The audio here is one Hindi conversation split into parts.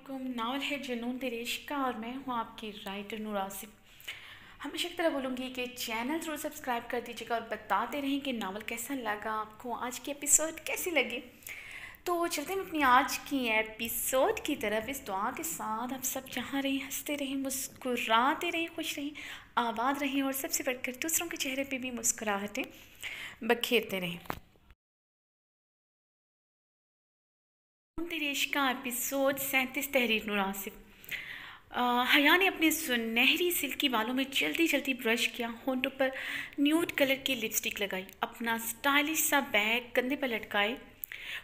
वालेकुम। नावल है जुनून तेरे इश्क का और मैं हूँ आपकी राइटर नूर आसिफ। हमेशा की तरह बोलूँगी कि चैनल ज़रूर सब्सक्राइब कर दीजिएगा और बताते रहें कि नावल कैसा लगा आपको, आज की एपिसोड कैसी लगी। तो चलते हैं अपनी आज की एपिसोड की तरफ, इस दुआ के साथ आप सब जहाँ रहें हंसते रहें, मुस्कुराते रहें, खुश रहें, आबाद रहें और सबसे बढ़कर दूसरों के चेहरे पे भी मुस्कुराहटें बखेरते रहें। तेरे इश्क का एपिसोड 37 तहरीर नूर आसिफ। हया ने अपने सुनहरी सिल्की बालों में जल्दी जल्दी ब्रश किया, होंठों पर न्यूड कलर की लिपस्टिक लगाई, अपना स्टाइलिश सा बैग कंधे पर लटकाए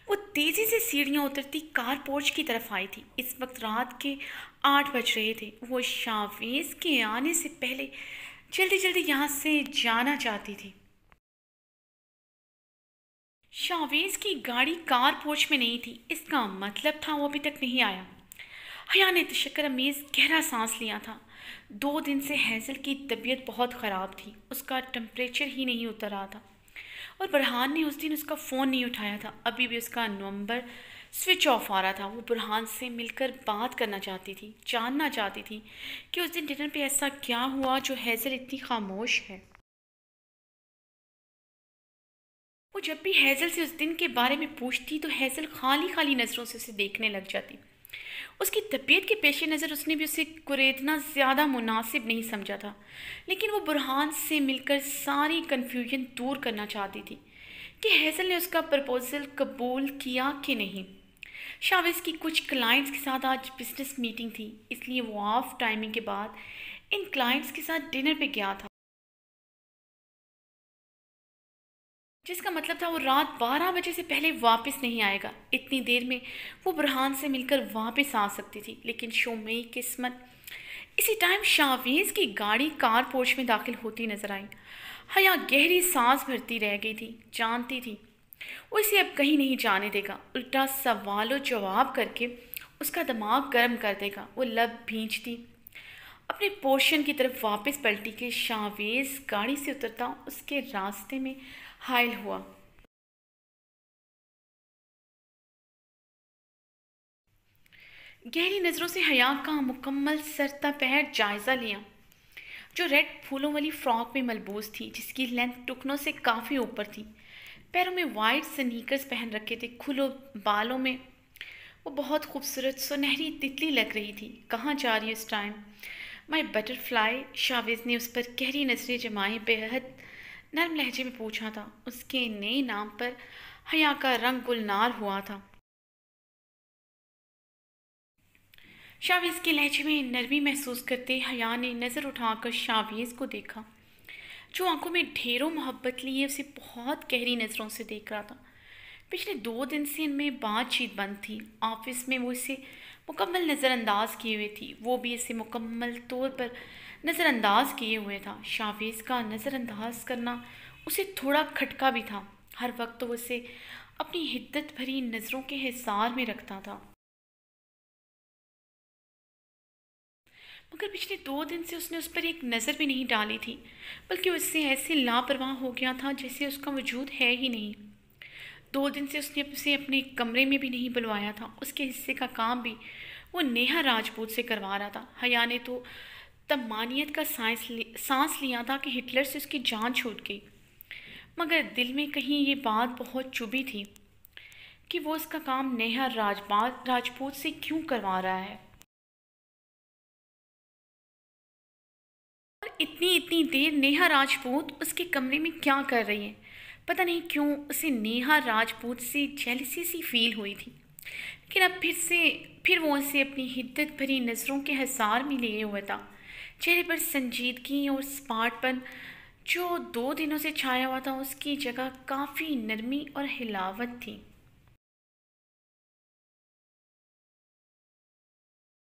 वो तेज़ी से सीढ़ियाँ उतरती कार पोर्च की तरफ आई थी। इस वक्त रात के 8 बज रहे थे। वो शावेज के आने से पहले जल्दी जल्दी यहाँ से जाना चाहती थी। शावेज की गाड़ी कार पोर्च में नहीं थी, इसका मतलब था वो अभी तक नहीं आया। हया ने तशक्कर अमेज गहरा सांस लिया था। 2 दिन से हैज़ल की तबीयत बहुत ख़राब थी, उसका टेम्परेचर ही नहीं उतर रहा था और बुरहान ने उस दिन उसका फ़ोन नहीं उठाया था। अभी भी उसका नंबर स्विच ऑफ आ रहा था। वो बुरहान से मिलकर बात करना चाहती थी, जानना चाहती थी कि उस दिन डिनर पे ऐसा क्या हुआ जो हैज़ल इतनी खामोश है। वो जब भी हैज़ल से उस दिन के बारे में पूछती तो हैज़ल खाली खाली नज़रों से उसे देखने लग जाती। उसकी तबीयत के पेश नज़र उसने भी उसे कुरेदना ज़्यादा मुनासिब नहीं समझा था, लेकिन वो बुरहान से मिलकर सारी कन्फ्यूजन दूर करना चाहती थी कि हैज़ल ने उसका प्रपोज़ल कबूल किया कि नहीं। शावेज की कुछ क्लाइंट्स के साथ आज बिजनेस मीटिंग थी, इसलिए वो ऑफ टाइमिंग के बाद इन क्लाइंट्स के साथ डिनर पे गया था, जिसका मतलब था वो रात 12 बजे से पहले वापस नहीं आएगा। इतनी देर में वो बुरहान से मिलकर वापस आ सकती थी, लेकिन शोमई किस्मत इसी टाइम शावेज की गाड़ी कार पोर्च में दाखिल होती नजर आई। हया गहरी सांस भरती रह गई थी, जानती थी वो इसे अब कहीं नहीं जाने देगा, उल्टा सवालों जवाब करके उसका दिमाग गर्म कर देगा। वो लब भींचती अपने पोर्शन की तरफ वापस पलटी कि शावेज गाड़ी से उतरता उसके रास्ते में हायल हुआ। गहरी नज़रों से हया का मुकम्मल सरता पैर जायज़ा लिया, जो रेड फूलों वाली फ्रॉक में मलबूस थी, जिसकी लेंथ टुकनों से काफ़ी ऊपर थी। पैरों में वाइट स्नीकर्स पहन रखे थे, खुले बालों में वो बहुत खूबसूरत सुनहरी तितली लग रही थी। कहाँ जा रही है इस टाइम माय बटरफ्लाई? शावेज ने उस पर गहरी नजरें जमाए बेहद नरम लहजे में पूछा था। उसके नए नाम पर हया का रंग गुलनार हुआ था। शावेज के लहजे में नरमी महसूस करते हया ने नज़र उठाकर शावेज को देखा, जो आंखों में ढेरों मोहब्बत लिए उसे बहुत गहरी नज़रों से देख रहा था। पिछले 2 दिन से इनमें बातचीत बंद थी। ऑफिस में वो इसे मुकम्मल नज़रअंदाज किए हुए थी, वो भी इसे मुकम्मल तौर पर नज़रअंदाज किए हुए था। शावेज का नज़रअंदाज करना उसे थोड़ा खटका भी था। हर वक्त तो वो उसे अपनी हिद्दत भरी नज़रों के हिसार में रखता था, मगर पिछले 2 दिन से उसने उस पर एक नज़र भी नहीं डाली थी, बल्कि उससे ऐसे लापरवाह हो गया था जैसे उसका वजूद है ही नहीं। 2 दिन से उसने उसे अपने कमरे में भी नहीं बुलवाया था। उसके हिस्से का काम भी वो नेहा राजपूत से करवा रहा था। हया ने तो तमानियत का सांस लिया था कि हिटलर से उसकी जान छूट गई, मगर दिल में कहीं ये बात बहुत चुभी थी कि वो उसका काम नेहा राजपूत से क्यों करवा रहा है और इतनी इतनी देर नेहा राजपूत उसके कमरे में क्या कर रही है। पता नहीं क्यों उसे नेहा राजपूत से जेलसी सी फील हुई थी, लेकिन अब फिर वो उसे अपनी हिद्दत भरी नज़रों के हिसार में लिए हुआ था। चेहरे पर संजीदगी और स्मार्टपन जो 2 दिनों से छाया हुआ था, उसकी जगह काफ़ी नरमी और हिलावत थी।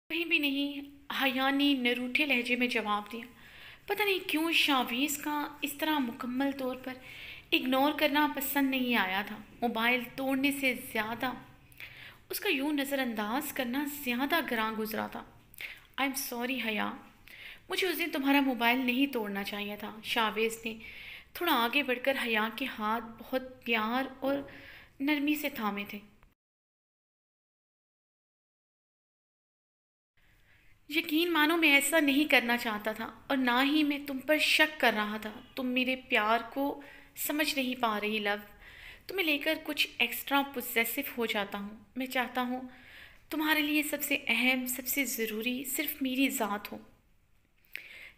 कहीं भी नहीं, हया ने नरूठे लहजे में जवाब दिया। पता नहीं क्यों शावीज का इस तरह मुकम्मल तौर पर इग्नोर करना पसंद नहीं आया था। मोबाइल तोड़ने से ज़्यादा उसका यूं नज़रअंदाज करना ज़्यादा ग्रां गुजरा था। आई एम सॉरी हया, मुझे उस दिन तुम्हारा मोबाइल नहीं तोड़ना चाहिए था। शावेज ने थोड़ा आगे बढ़कर हया के हाथ बहुत प्यार और नरमी से थामे थे। यकीन मानो मैं ऐसा नहीं करना चाहता था और ना ही मैं तुम पर शक कर रहा था। तुम मेरे प्यार को समझ नहीं पा रही लव। तुम्हें लेकर कुछ एक्स्ट्रा पोजेसिव हो जाता हूँ। मैं चाहता हूँ तुम्हारे लिए सबसे अहम, सबसे ज़रूरी सिर्फ मेरी ज़ात हो।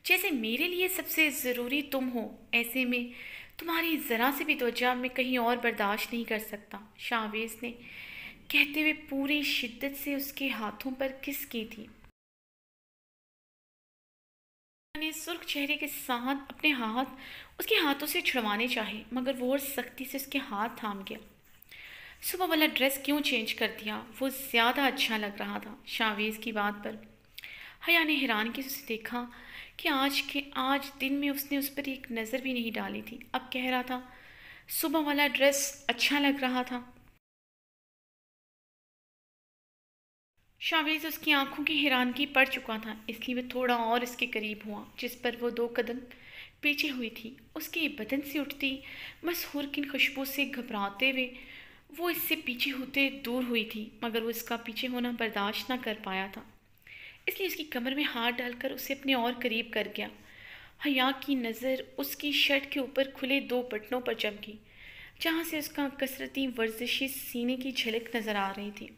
जैसे मेरे लिए सबसे ज़रूरी तुम हो, ऐसे में तुम्हारी ज़रा सी भी त्वचा मैं कहीं और बर्दाश्त नहीं कर सकता। शाहवेज ने कहते हुए पूरी शिद्दत से उसके हाथों पर किस की थी। ने सुर्ख चेहरे के साथ अपने हाथ उसके हाथों से छुड़वाने चाहे, मगर वो और सख्ती से उसके हाथ थाम गया। सुबह वाला ड्रेस क्यों चेंज कर दिया? वो ज़्यादा अच्छा लग रहा था। शाहवेज की बात पर हया ने हैरानगी से उसे देखा कि आज दिन में उसने उस पर एक नज़र भी नहीं डाली थी। अब कह रहा था सुबह वाला ड्रेस अच्छा लग रहा था। शाहवेज उसकी आंखों की हैरानगी पड़ चुका था, इसलिए वह थोड़ा और इसके करीब हुआ, जिस पर वो 2 कदम पीछे हुई थी। उसके बदन से उठती मसहूर की खुशबू से घबराते हुए वो इससे पीछे होते दूर हुई थी, मगर वो इसका पीछे होना बर्दाश्त न कर पाया था, इसलिए उसकी कमर में हाथ डालकर उसे अपने और करीब कर गया। हया की नज़र उसकी शर्ट के ऊपर खुले 2 बटनों पर चमकी, जहाँ से उसका कसरती वर्जिशी सीने की झलक नज़र आ रही थी।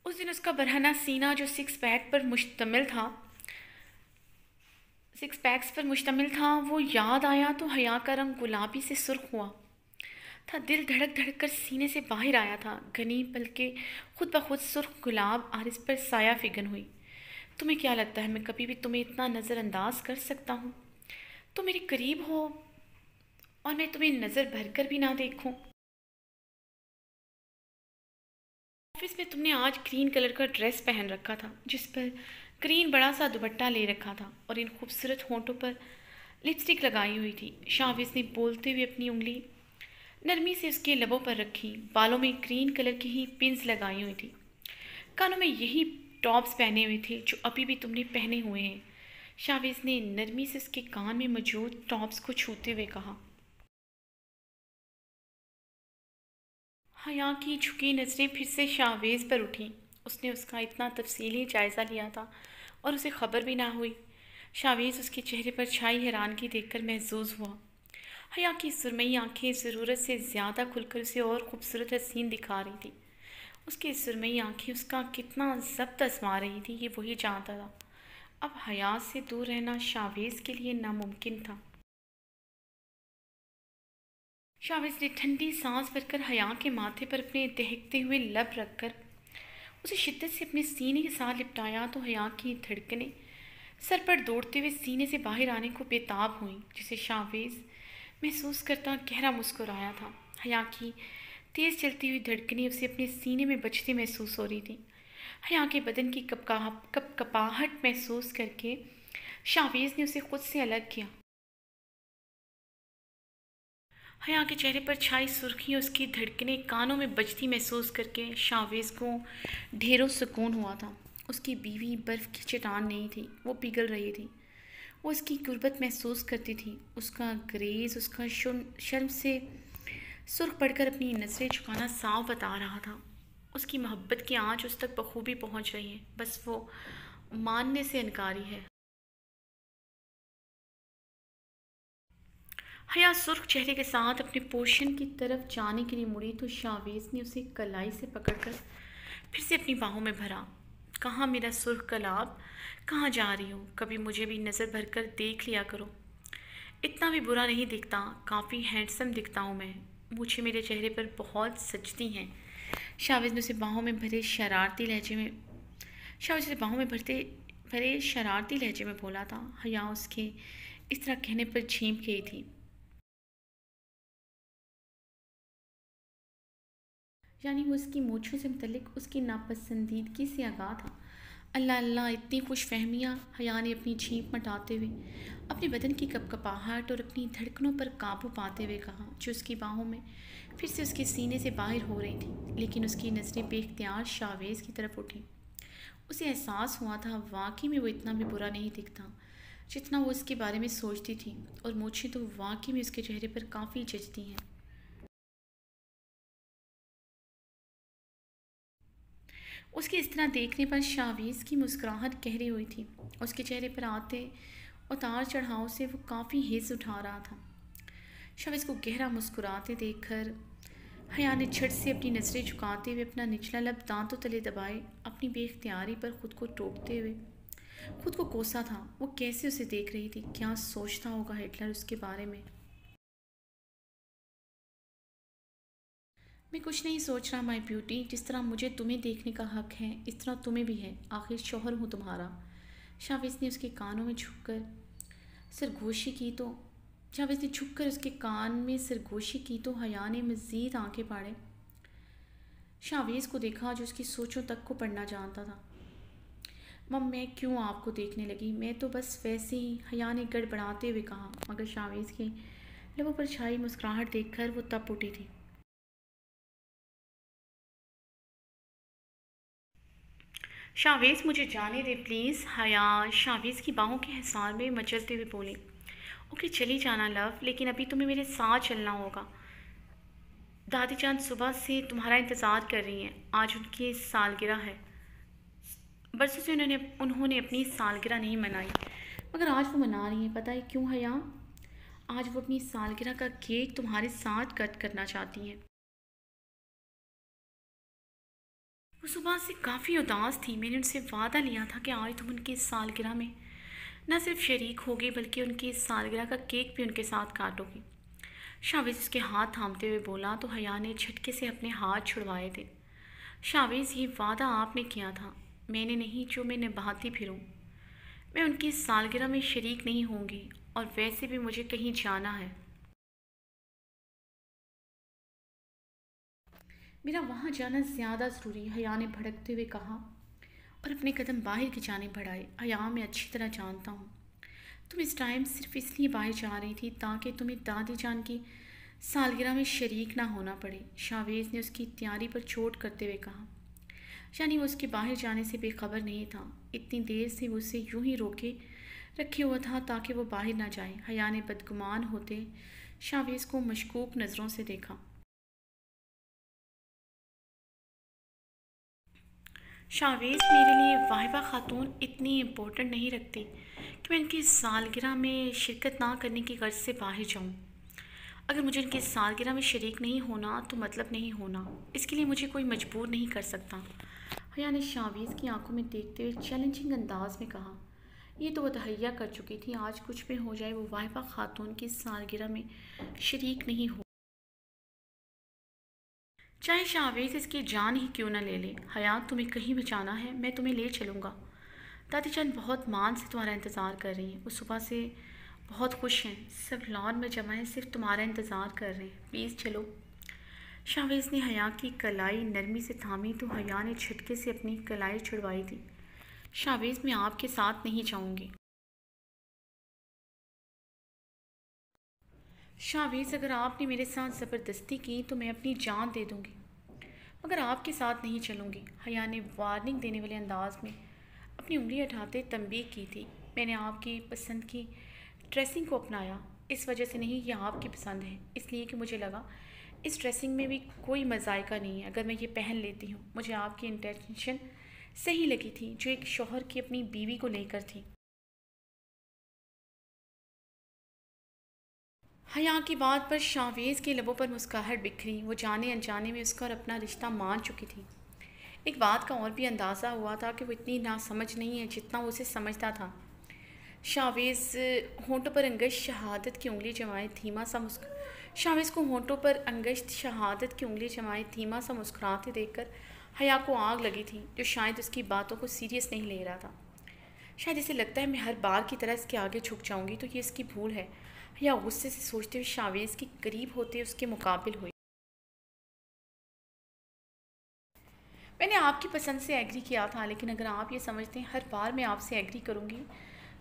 उस दिन उसका बरहना सीना जो सिक्स पैक्स पर मुश्तमिल था, वो याद आया तो हया का रंग गुलाबी से सुर्ख हुआ था। दिल धड़क धड़क कर सीने से बाहर आया था। घनी पलके खुद ब खुद सुर्ख गुलाब आरिस पर साया फिगन हुई। तुम्हें क्या लगता है मैं कभी भी तुम्हें इतना नज़रअंदाज कर सकता हूँ? तुम मेरे करीब हो और मैं तुम्हें नज़र भरकर भी ना देखूं। ऑफिस में तुमने आज ग्रीन कलर का ड्रेस पहन रखा था, जिस पर ग्रीन बड़ा सा दुपट्टा ले रखा था और इन खूबसूरत होंठों पर लिपस्टिक लगाई हुई थी। शाहवेज ने बोलते हुए अपनी उंगली नरमी से उसके लबों पर रखी। बालों में ग्रीन कलर की ही पिन्स लगाई हुई थी। कानों में यही टॉप्स पहने हुए थे जो अभी भी तुमने पहने हुए हैं। शाहवेज ने नरमी से उसके कान में मौजूद टॉप्स को छूते हुए कहा। हया की झुकी नज़रें फिर से शाहवेज पर उठीं। उसने उसका इतना तफसीली जायज़ा लिया था और उसे खबर भी ना हुई। शाहवेज उसके चेहरे पर छाई हैरानगी देखकर महजूज हुआ। हया की सुरमई आंखें ज़रूरत से ज़्यादा खुलकर उसे और खूबसूरत हसीन दिखा रही थी। उसकी सुरमई आंखें उसका कितना जब्त आजमा रही थी, ये वही जानता था। अब हया से दूर रहना शाहवेज के लिए नामुमकिन था। शाहवेज ने ठंडी सांस भरकर हया के माथे पर अपने दहकते हुए लब रखकर उसे शिद्दत से अपने सीने के साथ लिपटाया तो हया की धड़कनें सर पर दौड़ते हुए सीने से बाहर आने को बेताब हुई, जिसे शाहवेज महसूस करता गहरा मुस्कुराया था। हया की तेज चलती हुई धड़कनें उसे अपने सीने में बजती महसूस हो रही थी। हया के बदन की कपकपाहट महसूस करके शाहवेज ने उसे खुद से अलग किया। हया के चेहरे पर छाई सुर्खी उसकी धड़कनें कानों में बजती महसूस करके शाहवेज को ढेरों सुकून हुआ था। उसकी बीवी बर्फ़ की चट्टान नहीं थी, वो पिघल रही थी। वो उसकी गुर्बत महसूस करती थी। उसका ग्रेज, उसका शर्म से सुर्ख पड़कर अपनी नज़रें झुकाना साफ बता रहा था। उसकी मोहब्बत की आँच उस तक बखूबी पहुँच रही है, बस वो मानने से इनकारी है। हया सुर्ख चेहरे के साथ अपने पोर्शन की तरफ जाने के लिए मुड़ी तो शाहवेज ने उसे कलाई से पकड़कर फिर से अपनी बाहों में भरा। कहाँ मेरा सुर्ख कलाब, कहाँ जा रही हो? कभी मुझे भी नज़र भरकर देख लिया करो। इतना भी बुरा नहीं दिखता, काफ़ी हैंडसम दिखता हूँ मैं। मूछें मेरे चेहरे पर बहुत सजती हैं। शाहवेज ने उसे बाहों में भरे शरारती लहजे में शाहवेज उसे बाहों में भरे शरारती लहजे में बोला था। हया उसके इस तरह कहने पर झींप गई थी। यानी वो उसकी मूछों से मुतल्लिक उसकी नापसंदीदगी से आगाह था। अल्लाह अल्लाह, इतनी खुश फहमियाँ! हया ने अपनी छींप मटाते हुए अपने बदन की कपकपाहट और अपनी धड़कनों पर काबू पाते हुए कहा, जो उसकी बाहों में फिर से उसके सीने से बाहर हो रही थी। लेकिन उसकी नज़रें बेख्तियार शाहवेज की तरफ उठी। उसे एहसास हुआ था वाकई में वो इतना भी बुरा नहीं दिखता जितना वो उसके बारे में सोचती थी, और मूछें तो वाकई में उसके चेहरे पर काफ़ी जचती हैं। उसकी इस तरह देखने पर शावीज़ की मुस्कुराहट गहरी हुई थी। उसके चेहरे पर आते उतार चढ़ाव से वो काफ़ी हिस्स उठा रहा था। शावीज़ को गहरा मुस्कुराते देखकर हया ने झट से अपनी नज़रें झुकाते हुए अपना निचला लब दांतों तले दबाए, अपनी बेख्तियारी पर खुद को टोकते हुए खुद को कोसा था। वो कैसे उसे देख रही थी, क्या सोचता होगा हिटलर उसके बारे में। मैं कुछ नहीं सोच रहा माय ब्यूटी, जिस तरह मुझे तुम्हें देखने का हक है इस तरह तुम्हें भी है, आखिर शौहर हूँ तुम्हारा। शाविस ने उसके कानों में झुककर सरगोशी की तो शाविस ने झुककर उसके कान में सरगोशी की तो हया ने मज़ीद आंखें फाड़े शावेज को देखा, जो उसकी सोचों तक को पढ़ना जानता था। मम मैं क्यों आपको देखने लगी, मैं तो बस वैसे ही, हया ने गड़बड़ाते हुए कहा, मगर शावेज की लबों पर छाई मुस्कुराहट देखकर वो तप उठी थी। शावेज मुझे जाने दे प्लीज़, हया शावेज की बाहों के हिसार में मचलते हुए बोली। ओके चली जाना लव, लेकिन अभी तुम्हें मेरे साथ चलना होगा। दादी जान सुबह से तुम्हारा इंतज़ार कर रही हैं, आज उनकी सालगिरह है। बरसों से उन्होंने अपनी सालगिरह नहीं मनाई, मगर आज वो मना रही हैं। पता है क्यों हया? आज वो अपनी सालगिरह का केक तुम्हारे साथ कट करना चाहती हैं। वो सुबह से काफ़ी उदास थी। मैंने उनसे वादा लिया था कि आज तुम उनकी सालगिरह में न सिर्फ शरीक होगी बल्कि उनकी सालगिरह का केक भी उनके साथ काटोगी। शावेज उसके हाथ थामते हुए बोला तो हया ने झटके से अपने हाथ छुड़वाए थे। शावेज ये वादा आपने किया था, मैंने नहीं, जो मैं निभाती फिरूं। मैं उनकी सालगिरह में शरीक नहीं होंगी और वैसे भी मुझे कहीं जाना है। मेरा वहाँ जाना ज़्यादा ज़रूरी है, हया ने भड़कते हुए कहा और अपने कदम बाहर की जानिब बढ़ाए। हया मैं अच्छी तरह जानता हूँ तुम इस टाइम सिर्फ इसलिए बाहर जा रही थी ताकि तुम्हें दादी जान की सालगिरह में शरीक ना होना पड़े। शावेज ने उसकी तैयारी पर चोट करते हुए कहा। यानी वो उसके बाहर जाने से बेखबर नहीं था। इतनी देर से वो उसे यूं ही रोके रखे हुआ था ताकि वो बाहर ना जाए। हया ने बदगुमान होते शावेज को मशकूक नज़रों से देखा। शावेज मेरे लिए वाहिबा खातून इतनी इम्पोर्टेंट नहीं रखती कि मैं इनकी सालगिरह में शिरकत ना करने की गर्ज से बाहर जाऊं। अगर मुझे इनकी सालगिरह में शरीक नहीं होना तो मतलब नहीं होना, इसके लिए मुझे कोई मजबूर नहीं कर सकता। हया ने शावीज़ की आंखों में देखते हुए चैलेंजिंग अंदाज में कहा। ये तो वह तहैया कर चुकी थी, आज कुछ भी हो जाए वो वाहिबा खातून की सालगिरह में शरीक नहीं हो, चाहे शावेज इसकी जान ही क्यों न ले ले। हयात तुम्हें कहीं भी जाना है मैं तुम्हें ले चलूँगा। दादी जान बहुत मान से तुम्हारा इंतज़ार कर रही हैं, वो सुबह से बहुत खुश हैं, सब लॉन में जमा हैं, सिर्फ तुम्हारा इंतज़ार कर रहे हैं, प्लीज़ चलो। शावेज ने हया की कलाई नरमी से थामी तो हया ने झटके से अपनी कलाई छुड़वाई थी। शावेज मैं आपके साथ नहीं जाऊँगी। शावेज अगर आपने मेरे साथ ज़बरदस्ती की तो मैं अपनी जान दे दूँगी, मगर आपके साथ नहीं चलूँगी। हया ने वार्निंग देने वाले अंदाज में अपनी उंगली उठाते तंबीह की थी। मैंने आपकी पसंद की ड्रेसिंग को अपनाया, इस वजह से नहीं कि आपकी पसंद है, इसलिए कि मुझे लगा इस ड्रेसिंग में भी कोई मज़ायका नहीं है अगर मैं ये पहन लेती हूँ। मुझे आपकी इंटेंशन सही लगी थी, जो एक शौहर की अपनी बीवी को लेकर थी। हया की बात पर शावेज़ के लबों पर मुस्कुराहट बिखरी। वो जाने अनजाने में उसका और अपना रिश्ता मान चुकी थी। एक बात का और भी अंदाज़ा हुआ था कि वो इतनी नासमझ नहीं है जितना वो उसे समझता था। शावेज़ होंठों पर अंगश्त शहादत की उंगली जमाए धीमा सा शावेज़ को होंठों पर अंगश्त शहादत की उंगली जमाए धीमा सा मुस्कुराते देखकर हया को आग लगी थी, जो शायद उसकी बातों को सीरियस नहीं ले रहा था। शायद इसे लगता है मैं हर बार की तरह इसके आगे झुक जाऊंगी तो ये इसकी भूल है। हया गुस्से से सोचते हुए शावेज़ के करीब होते उसके मुकाबिल हुई। मैंने आपकी पसंद से एग्री किया था, लेकिन अगर आप ये समझते हैं हर बार मैं आपसे एग्री करूँगी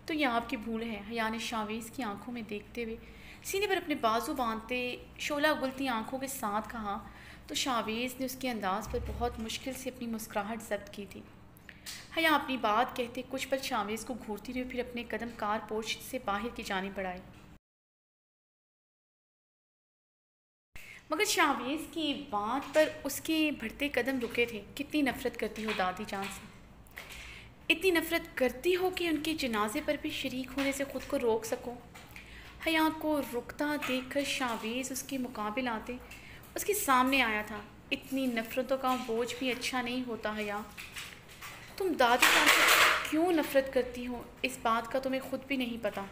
तो ये आपकी भूल है। हया ने शावेज़ की आंखों में देखते हुए सीने पर अपने बाजू बांधते शोला उगलती आंखों के साथ कहा तो शावेज़ ने उसके अंदाज पर बहुत मुश्किल से अपनी मुस्कुराहट जब्त की थी। हया अपनी बात कहते कुछ पल शावेज़ को घूरती रही, फिर अपने कदम कार पोर्च से बाहर की जाने बढ़ाए। मगर शावेज़ की बात पर उसके बढ़ते कदम रुके थे। कितनी नफ़रत करती हो दादी जान से, इतनी नफ़रत करती हो कि उनके जनाजे पर भी शरीक होने से ख़ुद को रोक सको। हया को रुकता देखकर शावेज़ उसके मुकाबिल आते उसके सामने आया था। इतनी नफ़रतों का बोझ भी अच्छा नहीं होता हया। तुम दादी जान से क्यों नफ़रत करती हो, इस बात का तुम्हें खुद भी नहीं पता।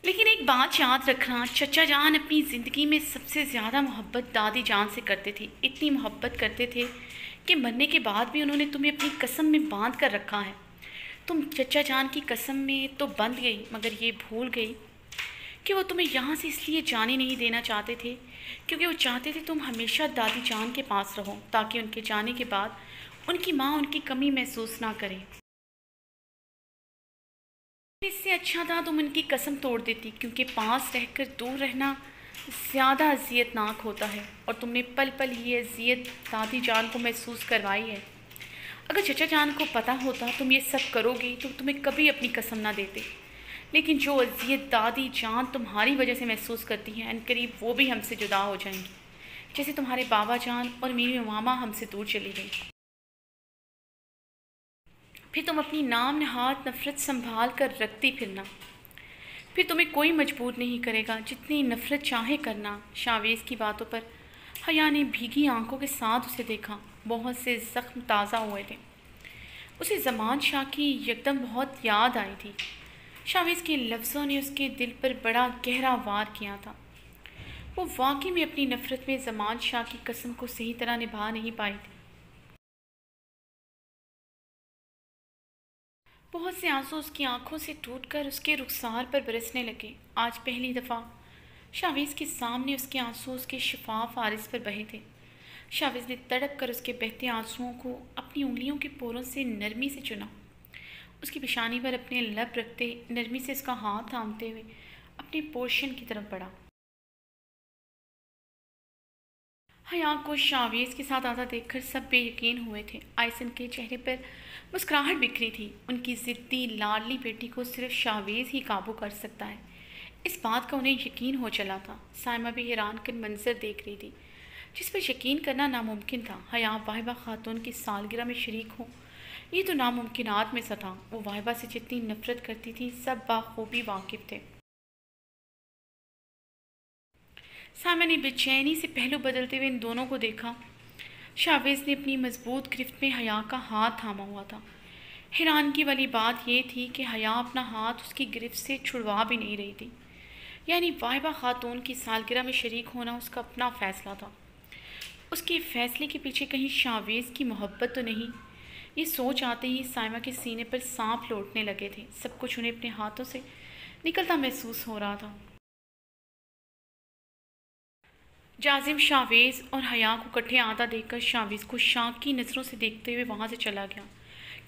लेकिन एक बात याद रखना, चचा जान अपनी ज़िंदगी में सबसे ज़्यादा मोहब्बत दादी जान से करते थे। इतनी मोहब्बत करते थे कि मरने के बाद भी उन्होंने तुम्हें अपनी कसम में बांध कर रखा है। तुम चचा जान की कसम में तो बंध गई, मगर ये भूल गई कि वो तुम्हें यहाँ से इसलिए जाने नहीं देना चाहते थे क्योंकि वो चाहते थे तुम हमेशा दादी जान के पास रहो, ताकि उनके जाने के बाद उनकी माँ उनकी कमी महसूस ना करे। इससे अच्छा था तुम उनकी कसम तोड़ देती, क्योंकि पास रहकर दूर रहना ज़्यादा अजियतनाक होता है और तुमने पल पल ये अजियत दादी जान को महसूस करवाई है। अगर चचा जान को पता होता तुम ये सब करोगी तो तुम्हें कभी अपनी कसम ना देते। लेकिन जो अजियत दादी जान तुम्हारी वजह से महसूस करती हैं, अनकरीब वो भी हमसे जुदा हो जाएंगी, जैसे तुम्हारे बाबा जान और मेरी मामा हमसे दूर चली गई। फिर तुम अपनी नाम नहात नफ़रत संभाल कर रखती फिरना, फिर तुम्हें कोई मजबूर नहीं करेगा, जितनी नफ़रत चाहे करना। शावेज़ की बातों पर हया ने भीगी आंखों के साथ उसे देखा। बहुत से ज़ख्म ताज़ा हुए थे। उसे ज़मान शाह की यकदम बहुत याद आई थी। शावेज़ के लफ्ज़ों ने उसके दिल पर बड़ा गहरा वार किया था। वो वाकई में अपनी नफ़रत में ज़मान शाह की कसम को सही तरह निभा नहीं पाई थी। बहुत से आंसू उसकी आंखों से टूटकर उसके रुखसार पर बरसने लगे। आज पहली दफ़ा शावेज़ के सामने उसके आंसू उसके शफाफ आरिस पर बहे थे। शावेज़ ने तड़प कर उसके बहते आंसुओं को अपनी उंगलियों के पोरों से नरमी से चुना। उसकी पेशानी पर अपने लब रखते नरमी से उसका हाथ थामते हुए अपने पोर्शन की तरफ बढ़ा। हया को शावेज़ के साथ आता देखकर सब बेयकीन हुए थे। आयसन के चेहरे पर मुस्कुराहट बिखरी थी। उनकी ज़िद्दी लाडली बेटी को सिर्फ शावेज़ ही काबू कर सकता है, इस बात का उन्हें यकीन हो चला था। साइमा भी हैरान कर मंजर देख रही थी, जिस पर यकीन करना नामुमकिन था। हया वाहिबा खातून की सालगिरह में शरीक हो, ये तो नामुमकिनात में सा था। वो वाहिबा से जितनी नफ़रत करती थी सब बाखूबी वाकिफ़ थे। साइमा ने बेचैनी से पहलू बदलते हुए इन दोनों को देखा। शावेज़ ने अपनी मजबूत गिरफ्त में हया का हाथ थामा हुआ था। हैरानगी वाली बात यह थी कि हया अपना हाथ उसकी गिरफ्त से छुड़वा भी नहीं रही थी। यानी वाहिबा खातून की सालगिरह में शरीक होना उसका अपना फ़ैसला था। उसके फ़ैसले के पीछे कहीं शावेज़ की मोहब्बत तो नहीं। ये सोच आते ही साइमा के सीने पर सांप लौटने लगे थे। सब कुछ उन्हें अपने हाथों से निकलता महसूस हो रहा था। जाजिम शावेज़ और हया को इकट्ठे आता देखकर शावेज़ को शाक की नज़रों से देखते हुए वहाँ से चला गया,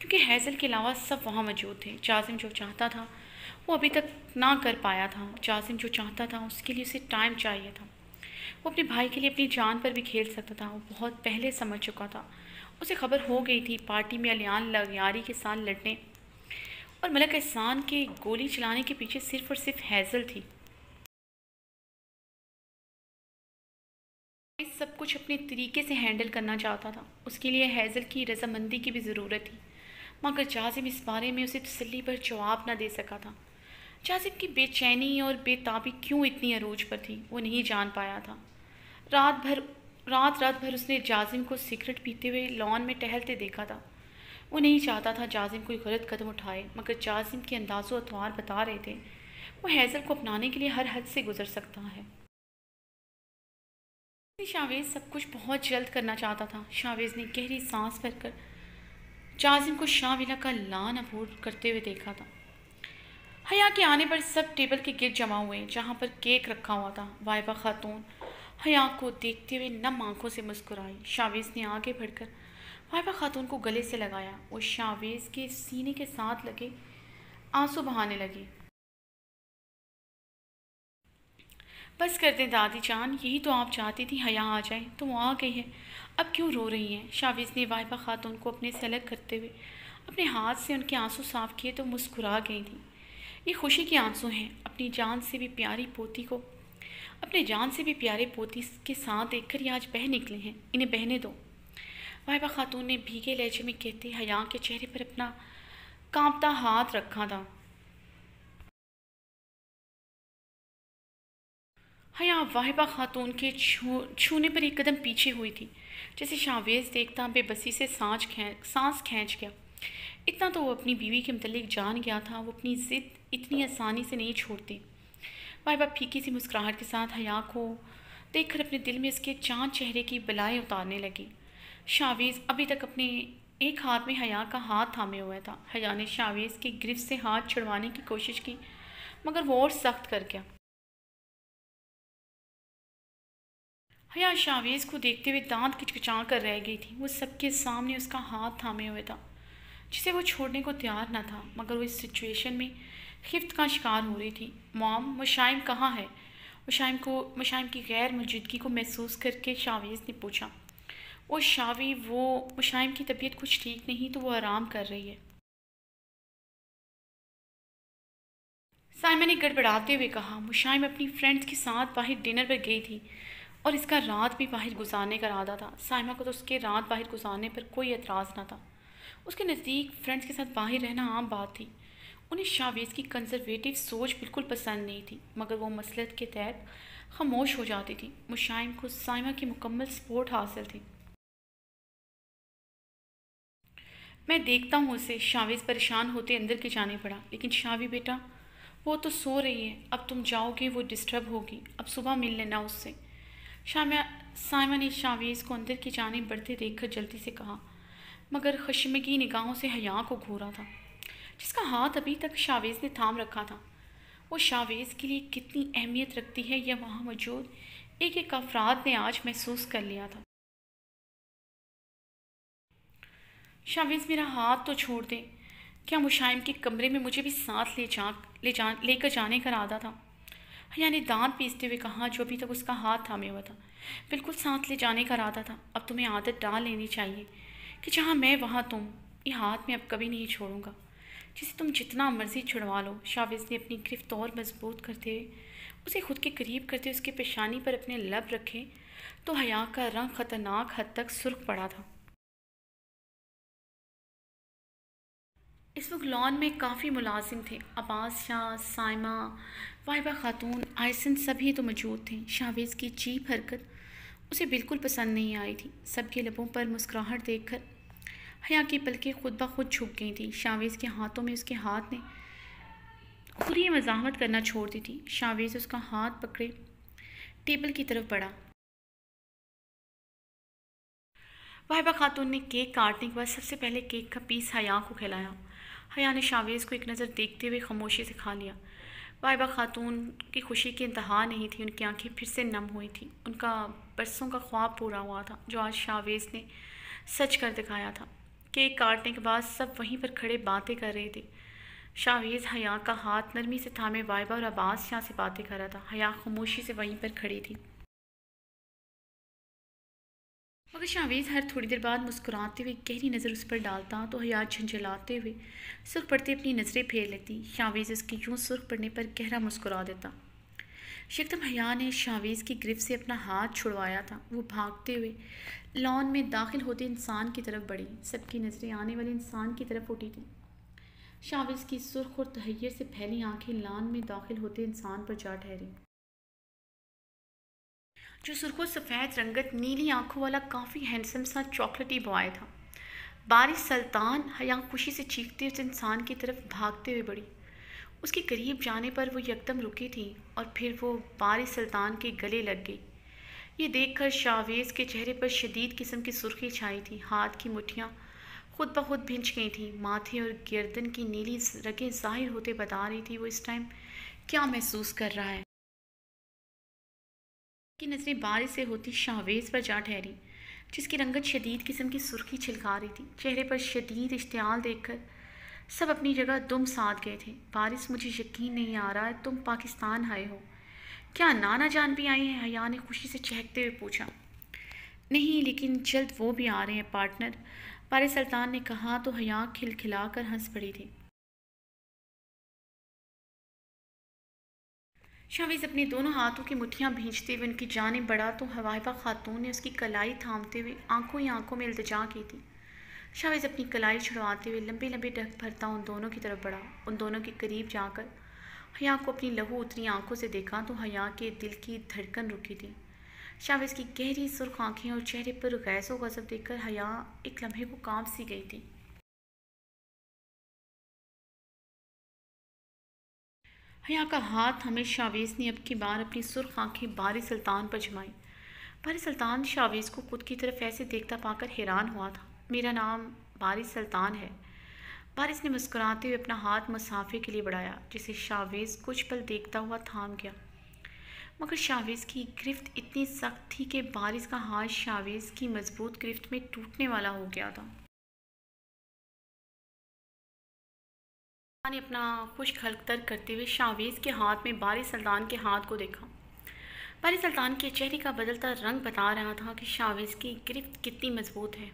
क्योंकि हैज़ल के अलावा सब वहाँ मौजूद थे। जाजिम जो चाहता था वो अभी तक ना कर पाया था। जाजिम जो चाहता था उसके लिए उसे टाइम चाहिए था। वो अपने भाई के लिए अपनी जान पर भी खेल सकता था। वो बहुत पहले समझ चुका था। उसे खबर हो गई थी पार्टी में अलियान लग्यारी के साथ लड़ने और मलक एहसान के गोली चलाने के पीछे सिर्फ और सिर्फ हैज़ल थी। इस सब कुछ अपने तरीके से हैंडल करना चाहता था। उसके लिए हैज़ल की रजामंदी की भी ज़रूरत थी, मगर जाजिम इस बारे में उसे तसल्ली पर जवाब न दे सका था। जाजिम की बेचैनी और बेताबी क्यों इतनी अरूज पर थी वो नहीं जान पाया था। रात भर उसने जाजिम को सिगरेट पीते हुए लॉन में टहलते देखा था। वो नहीं चाहता था जाजिम कोई गलत कदम उठाए, मगर जाजिम के अंदाज़ो अतवार बता रहे थे वो हैज़ल को अपनाने के लिए हर हद से गुजर सकता है। शावेज़ सब कुछ बहुत जल्द करना चाहता था। शावेज़ ने गहरी सांस भरकर जाजिम को शाह का लान अबूर करते हुए देखा था। हया के आने पर सब टेबल के गिर्द जमा हुए जहाँ पर केक रखा हुआ था। वाइबा खातून हया को देखते हुए नम आंखों से मुस्कुराई। शावेज़ ने आगे बढ़कर वाइबा खातून को गले से लगाया। वो शावेज़ के सीने के साथ लगे आंसू बहाने लगी। बस कर दें दादी जान, यही तो आप चाहती थी हया आ जाए, तो वो आ गई है, अब क्यों रो रही हैं। शावेज़ ने वाहिबा खातून को अपने से अलग करते हुए अपने हाथ से उनके आंसू साफ किए तो मुस्कुरा गई थी। ये खुशी के आंसू हैं अपने जान से भी प्यारे पोती के साथ देखकर ये आज बह निकले हैं, इन्हें बहने दो। वाहिबा खातून ने भीगे लहजे में कहते हया के चेहरे पर अपना कांपता हाथ रखा था। हया वाहिबा खातून के छूने पर एक कदम पीछे हुई थी, जैसे शाहवेज देखता बेबसी से सांस खींच गया। इतना तो वो अपनी बीवी के मुतल्लिक जान गया था, वो अपनी ज़िद इतनी आसानी से नहीं छोड़ती। वाहिबा फीकी सी मुस्कुराहट के साथ हया को देखकर अपने दिल में इसके चांद चेहरे की बलाएं उतारने लगी। शाहवेज अभी तक अपने एक हाथ में हया का हाथ थामे हुआ था। हया ने शाहवेज की गिरफ्त से हाथ छुड़वाने की कोशिश की, मगर वो और सख्त कर गया। हया शाहवेज को देखते हुए दांत किचकिचा कर रह गई थी। वो सबके सामने उसका हाथ थामे हुए था, जिसे वो छोड़ने को तैयार न था, मगर वो इस सिचुएशन में खिफ्त का शिकार हो रही थी। मॉम, मुशाइम कहाँ है? मुशाइम की गैर मौजूदगी को महसूस करके शाहवेज ने पूछा। वो शावी, वो मुशाइम की तबीयत कुछ ठीक नहीं, तो वो आराम कर रही है। साइमा ने गड़बड़ाते हुए कहा। मुशाइम अपनी फ्रेंड्स के साथ बाहर डिनर पर गई थी और इसका रात भी बाहर गुजारने का इरादा था। साइमा को तो उसके रात बाहर गुजारने पर कोई एतराज़ न था। उसके नज़दीक फ्रेंड्स के साथ बाहर रहना आम बात थी। उन्हें शाहवेज की कंजर्वेटिव सोच बिल्कुल पसंद नहीं थी, मगर वो मसलहत के तहत खामोश हो जाती थी। मुशाइम को साइमा की मुकम्मल सपोर्ट हासिल थी। मैं देखता हूँ उसे। शाहवेज परेशान होते अंदर के जाने पड़ा। लेकिन शावी बेटा, वो तो सो रही है, अब तुम जाओगे वो डिस्टर्ब होगी, अब सुबह मिल लेना उससे। शामिया साइमा ने शाहवेज को अंदर की जानिब बढ़ते देखकर जल्दी से कहा, मगर खशमगी निगाहों से हया को घूरा था, जिसका हाथ अभी तक शाहवेज ने थाम रखा था। वो शाहवेज के लिए कितनी अहमियत रखती है, यह वहाँ मौजूद एक एक अफराद ने आज महसूस कर लिया था। शाहवेज, मेरा हाथ तो छोड़ दे। क्या मुशाइम के कमरे में मुझे भी साथ लेकर जाने का इरादा था? हया ने दांत पीसते हुए कहा, जो अभी तक उसका हाथ थामे हुआ था। बिल्कुल साथ ले जाने का इरादा था। अब तुम्हें आदत डाल लेनी चाहिए कि जहाँ मैं वहाँ तुम। ये हाथ मैं अब कभी नहीं छोड़ूंगा, जिसे तुम जितना मर्जी छुड़वा लो। शाहवेज ने अपनी गिरफ्त और मजबूत करते हुए उसे खुद के करीब करते उसकी पेशानी पर अपने लब रखे तो हया का रंग खतरनाक हद तक सुर्ख पड़ा था। इस वक्त लॉन में काफ़ी मुलाजिम थे। अब्बास शाह, साइमा, वाहिबा खातून, आयसन सभी तो मौजूद थे। शाहवेज की चीप हरकत उसे बिल्कुल पसंद नहीं आई थी। सबके लबों पर मुस्कुराहट देखकर हया की पलकें खुद ब खुद झुक गई थी। शाहवेज के हाथों में उसके हाथ ने खुद ही मज़ाहमत करना छोड़ दी थी। शाहवेज उसका हाथ पकड़े टेबल की तरफ बढ़ा। वाहिबा खातून ने केक काटने के बाद सबसे पहले केक का पीस हया को खिलाया। हया ने शाहवेज को एक नज़र देखते हुए खामोशी से खा लिया। वाहिबा खातून की खुशी की इंतहा नहीं थी। उनकी आंखें फिर से नम हुई थी। उनका बरसों का ख्वाब पूरा हुआ था, जो आज शाहवेज ने सच कर दिखाया था। केक काटने के बाद सब वहीं पर खड़े बातें कर रहे थे। शाहवेज हया का हाथ नरमी से थामे वाहिबा और अब्बास शाह से बातें कर रहा था। हया खामोशी से वहीं पर खड़ी थी, मगर शाहवेज हर थोड़ी देर बाद मुस्कुराते हुए गहरी नज़र उस पर डालता तो हया झंझलाते हुए सुर्ख पड़ते अपनी नज़रें फेर लेती। शाहवेज उसकी यूं सुर्ख पड़ने पर गहरा मुस्कुरा देता। यकदम हया ने शाहवेज की गिरफ्त से अपना हाथ छुड़वाया था। वो भागते हुए लॉन में दाखिल होते इंसान की तरफ बढ़ी। सबकी नज़रें आने वाले इंसान की तरफ उठी थी। शाहवेज की सुर्ख और तहैयर से फैली आंखें लॉन में दाखिल होते इंसान पर जा ठहरी, जो सुर्ख सफ़ेद रंगत नीली आंखों वाला काफ़ी हैंडसम सा चॉकलेटी बॉय था। बारिश सुल्तान। हया खुशी से चीखते उस इंसान की तरफ भागते हुए बढ़ी। उसके करीब जाने पर वो यकदम रुकी थी और फिर वो बारिश सुल्तान के गले लग गई। ये देखकर शाहवेज के चेहरे पर शदीद किस्म की सुर्खी छाई थी। हाथ की मुठ्ठियाँ खुद ब खुद भिंच गई थी। माथे और गर्दन की नीली रगें जाहिर होते बता रही थी वो इस टाइम क्या महसूस कर रहा है। की नज़रें बारिश से होती शाहवेज पर जा ठहरी, जिसकी रंगत शदीद किस्म की सुर्खी छिलका रही थी। चेहरे पर शदीद इश्तियाल देखकर सब अपनी जगह दुम साध गए थे। बारिश, मुझे यकीन नहीं आ रहा है तुम पाकिस्तान आए हो। क्या नाना जान भी आई हैं? हया ने खुशी से चहकते हुए पूछा। नहीं, लेकिन जल्द वो भी आ रहे हैं पार्टनर, बारिश सुल्तान ने कहा तो हया खिलखिलाकर हंस पड़ी थी। शाविज़ अपने दोनों हाथों की मुट्ठियां भींचते हुए उनकी जानिब बढ़ा तो हवाइबा खातून ने उसकी कलाई थामते हुए आंखों ही आंखों में इल्तिजा की थी। शाविज़ अपनी कलाई छुड़वाते हुए लंबे लंबे ढक भरता उन दोनों की तरफ बढ़ा। उन दोनों के करीब जाकर हया को अपनी लहू उतरी आंखों से देखा तो हया के दिल की धड़कन रुकी थी। शाविज़ की गहरी सुर्ख आंखें और चेहरे पर गैज़ो गज़ब देखकर हया एक लम्हे को कांप सी गई थी। हया का हाथ हमें शावीज़ ने अब की बार अपनी सुर्ख आंखें बारी सुल्तान पर जमाई। बारी सुल्तान शावीज़ को खुद की तरफ ऐसे देखता पाकर हैरान हुआ था। मेरा नाम बारी सुल्तान है। बारिश ने मुस्कुराते हुए अपना हाथ मुसाफे के लिए बढ़ाया, जिसे शावीज़ कुछ पल देखता हुआ थाम गया। मगर शावीज़ की गिरफ्त इतनी सख्त थी कि बारिश का हाथ शावीज़ की मजबूत गिरफ्त में टूटने वाला हो गया था। ने अपना खुश्क हल्क तर्क करते हुए शावीज़ के हाथ में बारी सुल्तान के हाथ को देखा। बारी सुल्तान के चेहरे का बदलता रंग बता रहा था कि शावीज़ की गिरफ्त कितनी मजबूत है।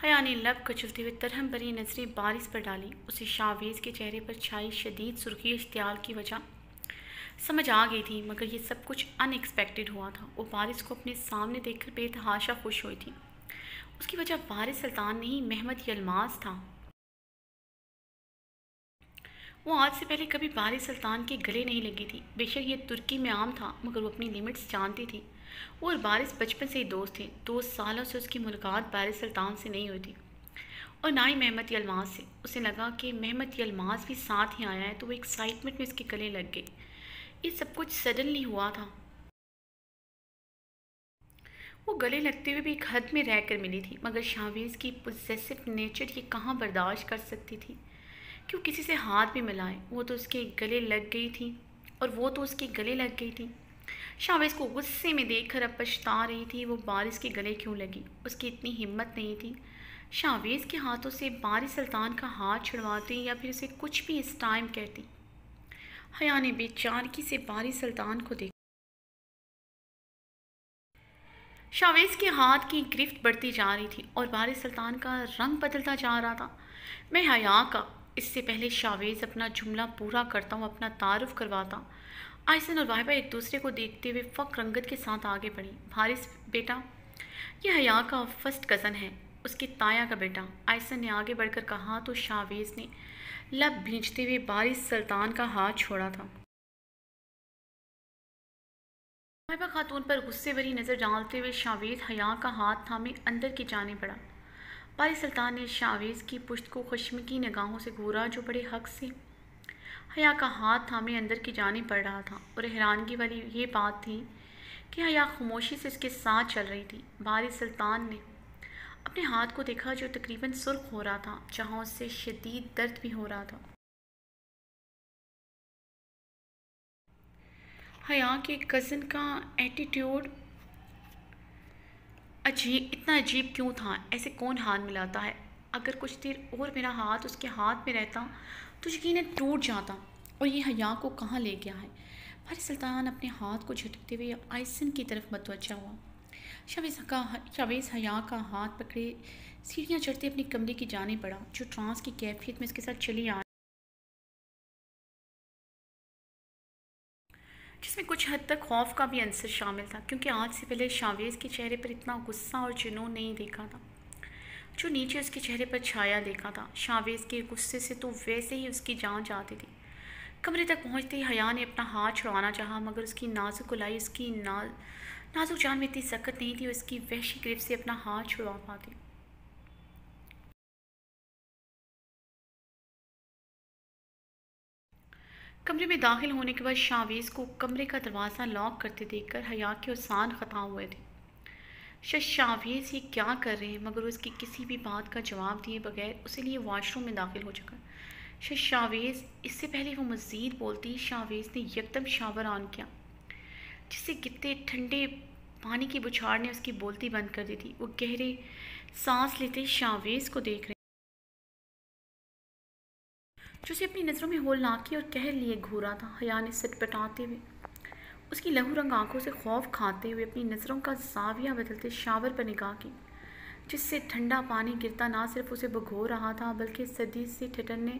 हया ने लब कचलते हुए तरहम भरी नजरें बारिश पर डाली। उसे शावीज़ के चेहरे पर छाई शदीद सुर्खी इश्तियाल की वजह समझ आ गई थी, मगर ये सब कुछ अनएक्सपेक्टेड हुआ था। वो बारिश को अपने सामने देखकर बेतहाशा खुश हुई थी। उसकी वजह बारिश सुल्तान नहीं, महमद यलमाज था। वो आज से पहले कभी बारी सुल्तान के गले नहीं लगी थी। बेशक ये तुर्की में आम था, मगर वो अपनी लिमिट्स जानती थी। वो और बारिश बचपन से ही दोस्त थे। 2 सालों से उसकी मुलाकात बारिश सुल्तान से नहीं हुई थी और ना ही महमद यलमाज से। उसे लगा कि महमद यलमाज भी साथ ही आया है, तो वो एक्साइटमेंट में उसके गले लग गई। ये सब कुछ सडनली हुआ था। वो गले लगते हुए भी एक हद में रहकर मिली थी, मगर शावीज़ की पोजेसिव नेचर ये कहाँ बर्दाश्त कर सकती थी कि वो किसी से हाथ भी मिलाए। वो तो उसके गले लग गई थी और वो तो उसके गले लग गई थी। शावीज़ को गुस्से में देखकर अब पछता रही थी वो बारिश के गले क्यों लगी। उसकी इतनी हिम्मत नहीं थी शावीज़ के हाथों से बारी सुल्तान का हाथ छुड़वाती या फिर उसे कुछ भी इस टाइम कहती। हया ने बेचारगी से बारी सुल्तान को देखा। शावीज़ के हाथ की गिरफ्त बढ़ती जा रही थी और बारी सुल्तान का रंग बदलता जा रहा था। मैं हया का इससे पहले शावीज़ अपना जुमला पूरा करता हूँ, अपना तारुफ करवाता। आयसन और वाहिबा एक दूसरे को देखते हुए फ़ख्र रंगत के साथ आगे बढ़ी। बारिश बेटा, यह हया का फर्स्ट कज़न है, उसकी ताया का बेटा। आयसन ने आगे बढ़कर कहा तो शावीज़ ने लब भींचते हुए बारिश सुल्तान का हाथ छोड़ा था। वाहिबा खातून पर गुस्से भरी नज़र डालते हुए शावीज़ हया का हाथ थामे अंदर की जाने पड़ा। बारी सुल्तान ने शावीज़ की पुश्त को खुशमकी निगाहों से घूरा, जो बड़े हक से हया का हाथ थामे अंदर की जाने पड़ रहा था। और हैरानगी वाली ये बात थी कि हया खामोशी से उसके साथ चल रही थी। बारी सुल्तान ने अपने हाथ को देखा, जो तकरीबन सुर्ख हो रहा था, जहाँ उससे शदीद दर्द भी हो रहा था। हया के कज़न का एटीट्यूड इतना अजीब क्यों था? ऐसे कौन हाथ मिलाता है? अगर कुछ देर और मेरा हाथ उसके हाथ में रहता तो यकीनन टूट जाता। और ये हया को कहाँ ले गया है? फारिस सुल्तान अपने हाथ को झटकते हुए आयसन की तरफ मतवज्जा हुआ। शावीज़ हया का हाथ पकड़े सीढ़ियाँ चढ़ते अपने कमरे की जाने पड़ा, जो ट्रांस की कैफियत में इसके साथ चली आ, जिसमें कुछ हद तक खौफ का भी अंसर शामिल था, क्योंकि आज से पहले शावीज़ के चेहरे पर इतना गुस्सा और जुनून नहीं देखा था जो नीचे उसके चेहरे पर छाया देखा था। शावीज़ के गुस्से से तो वैसे ही उसकी जान जाती थी। कमरे तक पहुंचते ही हया ने अपना हाथ छुड़वाना चाहा, मगर उसकी नाजुक कलाई उसकी नाजुक जान में इतनी सख्त नहीं थी, उसकी वहशी गिरफ्त से अपना हाथ छुड़वा पाती। कमरे में दाखिल होने के बाद शावीज़ को कमरे का दरवाज़ा लॉक करते देखकर हया के उसान ख़ता हुए थे। शावीज़ ये क्या कर रहे हैं, मगर उसकी किसी भी बात का जवाब दिए बगैर उसे लिए वॉशरूम में दाखिल हो चुका। शावीज़ इससे पहले वो मज़ीद बोलती, शावीज़ ने यकदम शावर ऑन किया, जिससे गिरते ठंडे पानी की बुछार ने उसकी बोलती बंद कर दी थी। वो गहरे सांस लेते शावीज़ को देख रहे, जो उसे अपनी नज़रों में होलनाकी और कहर लिए घूरा था। हया ने सटपटाते हुए उसकी लहू रंग आंखों से खौफ खाते हुए अपनी नज़रों का जाविया बदलते शावर पर निगाह की, जिससे ठंडा पानी गिरता ना सिर्फ उसे भगो रहा था, बल्कि सर्दी से ठिठुरने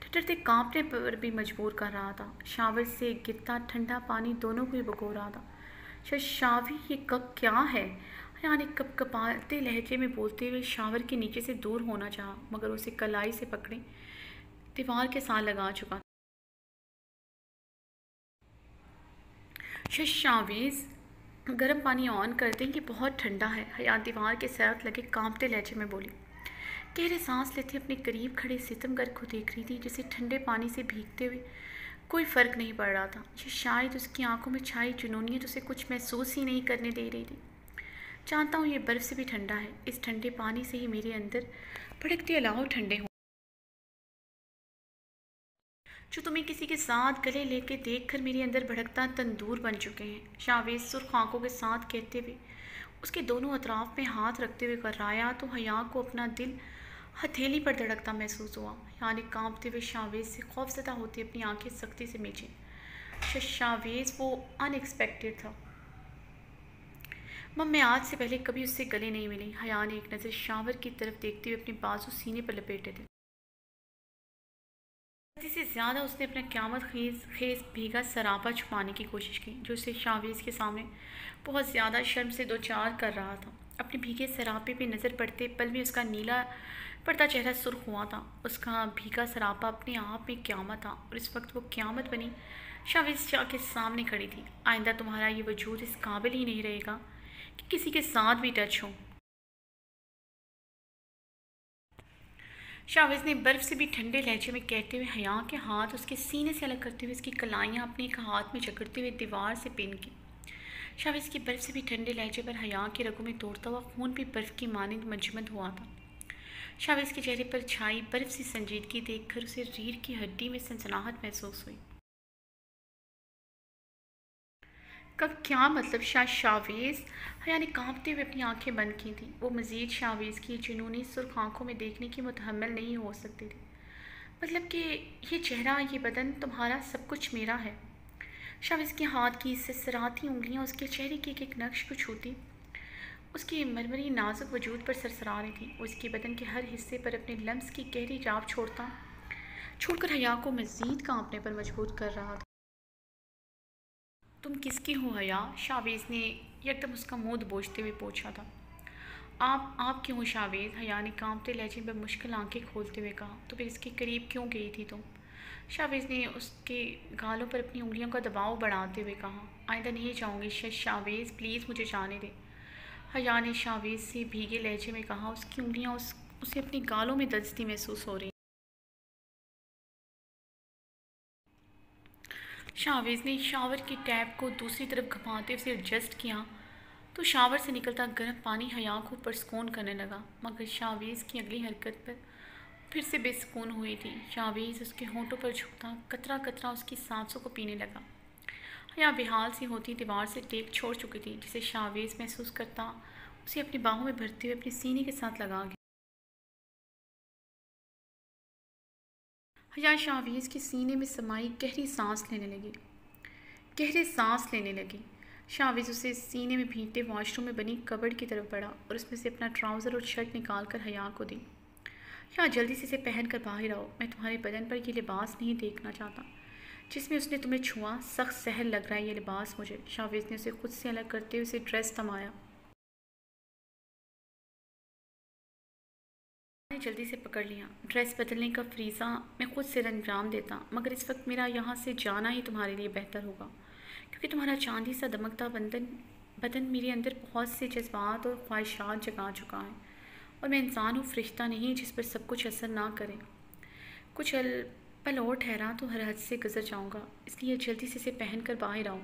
ठिठुरते कांपने पर भी मजबूर कर रहा था। शावर से गिरता ठंडा पानी दोनों को ही भिगो रहा था। शावी, ये कप क्या है? हया ने कपकपाते लहजे में बोलते हुए शावर के नीचे से दूर होना चाहा, मगर उसे कलाई से पकड़े दीवार के साथ लगा चुका। शावेज, गर्म पानी ऑन कर दें कि बहुत ठंडा है, हया दीवार के साथ लगे कांपते लहजे में बोली। गहरे सांस लेते अपने करीब खड़े सितमगर को देख रही थी, जिसे ठंडे पानी से भीगते हुए कोई फ़र्क नहीं पड़ रहा था। शायद उसकी आंखों में छाई जुनूनियत उसे कुछ महसूस ही नहीं करने दे रही थी। जानता हूँ ये बर्फ़ से भी ठंडा है, इस ठंडे पानी से ही मेरे अंदर भड़कते अलाव ठंडे हो, जो तुम्हें किसी के साथ गले लेके देखकर मेरे अंदर भड़कता तंदूर बन चुके हैं। शावेज सुर्ख आंखों के साथ कहते हुए उसके दोनों अतराफ में हाथ रखते हुए कराया तो हया को अपना दिल हथेली पर धड़कता महसूस हुआ। यानी कांपते हुए शावेज से खौफजदा होती अपनी आंखें सख्ती से मीची। शावेज, वो अनएक्सपेक्टेड था। मैं आज से पहले कभी उससे गले नहीं मिली। हया ने एक नज़र शावर की तरफ देखते हुए अपने बाजू सीने पर लपेटे थे। से ज़्यादा उसने अपना क़यामत खेज भीगा सरापा छुपाने की कोशिश की, जो उसे शावेज के सामने बहुत ज़्यादा शर्म से दो चार कर रहा था। अपने भीगे सरापे पे नज़र पड़ते पल में उसका नीला पड़ता चेहरा सुर्ख हुआ था। उसका भीगा सरापा अपने आप में क़यामत था, और इस वक्त वो क़यामत बनी शावेज शाह के सामने खड़ी थी। आइंदा तुम्हारा ये वजूद इस काबिल ही नहीं रहेगा कि किसी के साथ भी टच हो। शावेज ने बर्फ़ से भी ठंडे लहजे में कहते हुए हया के हाथ उसके सीने से अलग करते हुए उसकी कलाइयाँ अपने एक हाथ में जकड़ते हुए दीवार से पिन की। शावेज की बर्फ़ से भी ठंडे लहजे पर हया के रगों में दौड़ता हुआ खून भी बर्फ़ की मानिंद मंजमद हुआ था। शावेज के चेहरे पर छाई बर्फ़ सी संजीदगी देखकर उसे रीढ़ की हड्डी में सनसनाहट महसूस हुई। कब क्या मतलब? शावेज, हया ने कांपते हुए अपनी आंखें बंद की थी। वो मज़ीद शावेज की जुनूनी सुर्ख आंखों में देखने की मुतहम्मिल नहीं हो सकती थी। मतलब कि ये चेहरा, ये बदन, तुम्हारा सब कुछ मेरा है। शावेज के हाथ की सरसराती उंगलियां उसके चेहरे के एक नक्श को छूती उसकी मरमरी नाजुक वजूद पर सरसरा रही थी। उसके बदन के हर हिस्से पर अपने लम्स की गहरी जाप छोड़कर हया को मज़ीद कांपने पर मजबूर कर रहा था। तुम किसकी हो हया? शावेज ने एकदम उसका मुंह दबोचते हुए पूछा था। आप क्यों शावेज? हया ने कांपते लहजे में मुश्किल आंखें खोलते हुए कहा। तो फिर इसके करीब क्यों गई थी तुम? शावेज ने उसके गालों पर अपनी उंगलियों का दबाव बढ़ाते हुए कहा। आइंदा नहीं जाऊँगी शावेज, प्लीज़ मुझे जाने दे। हया ने शावेज से भीगे लहजे में कहा। उसकी उंगलियाँ उसे अपने गालों में दजती महसूस हो रही। शावेज ने शावर की टैप को दूसरी तरफ घुमाते उसे एडजस्ट किया तो शावर से निकलता गर्म पानी हया को परसकून करने लगा, मगर शावेज की अगली हरकत पर फिर से बेसुकून हुई थी। शावेज उसके होंठों पर झुकता कतरा कतरा उसकी सांसों को पीने लगा। हया बेहाल सी होती दीवार से टेक छोड़ चुकी थी, जिसे शावेज महसूस करता उसे अपनी बाहों में भरते हुए अपने सीने के साथ लगा गया। हया शावेज के सीने में समाई गहरे सांस लेने लगी। शावेज उसे सीने में भीगते वॉशरूम में बनी कबर्ड की तरफ बढ़ा और उसमें से अपना ट्राउज़र और शर्ट निकाल कर हया को दी। या जल्दी से इसे पहन कर बाहर आओ, मैं तुम्हारे बदन पर ये लिबास नहीं देखना चाहता जिसमें उसने तुम्हें छुआ। सख्त सहल लग रहा है ये लिबास मुझे। शावेज ने उसे खुद से अलग करते हुए उसे ड्रेस थमाया। मैंने जल्दी से पकड़ लिया। ड्रेस बदलने का फरीज़ा मैं खुद से अंजाम देता, मगर इस वक्त मेरा यहाँ से जाना ही तुम्हारे लिए बेहतर होगा, क्योंकि तुम्हारा चांदी सा दमकता बदन मेरे अंदर बहुत से जज्बात और ख्वाहिशात जगा चुका है, और मैं इंसान हूँ, फरिश्ता नहीं जिस पर सब कुछ असर ना करे। कुछ पल और ठहरा तो हर हद से गुजर जाऊँगा, इसलिए जल्दी से इसे पहन कर बाहर आओ।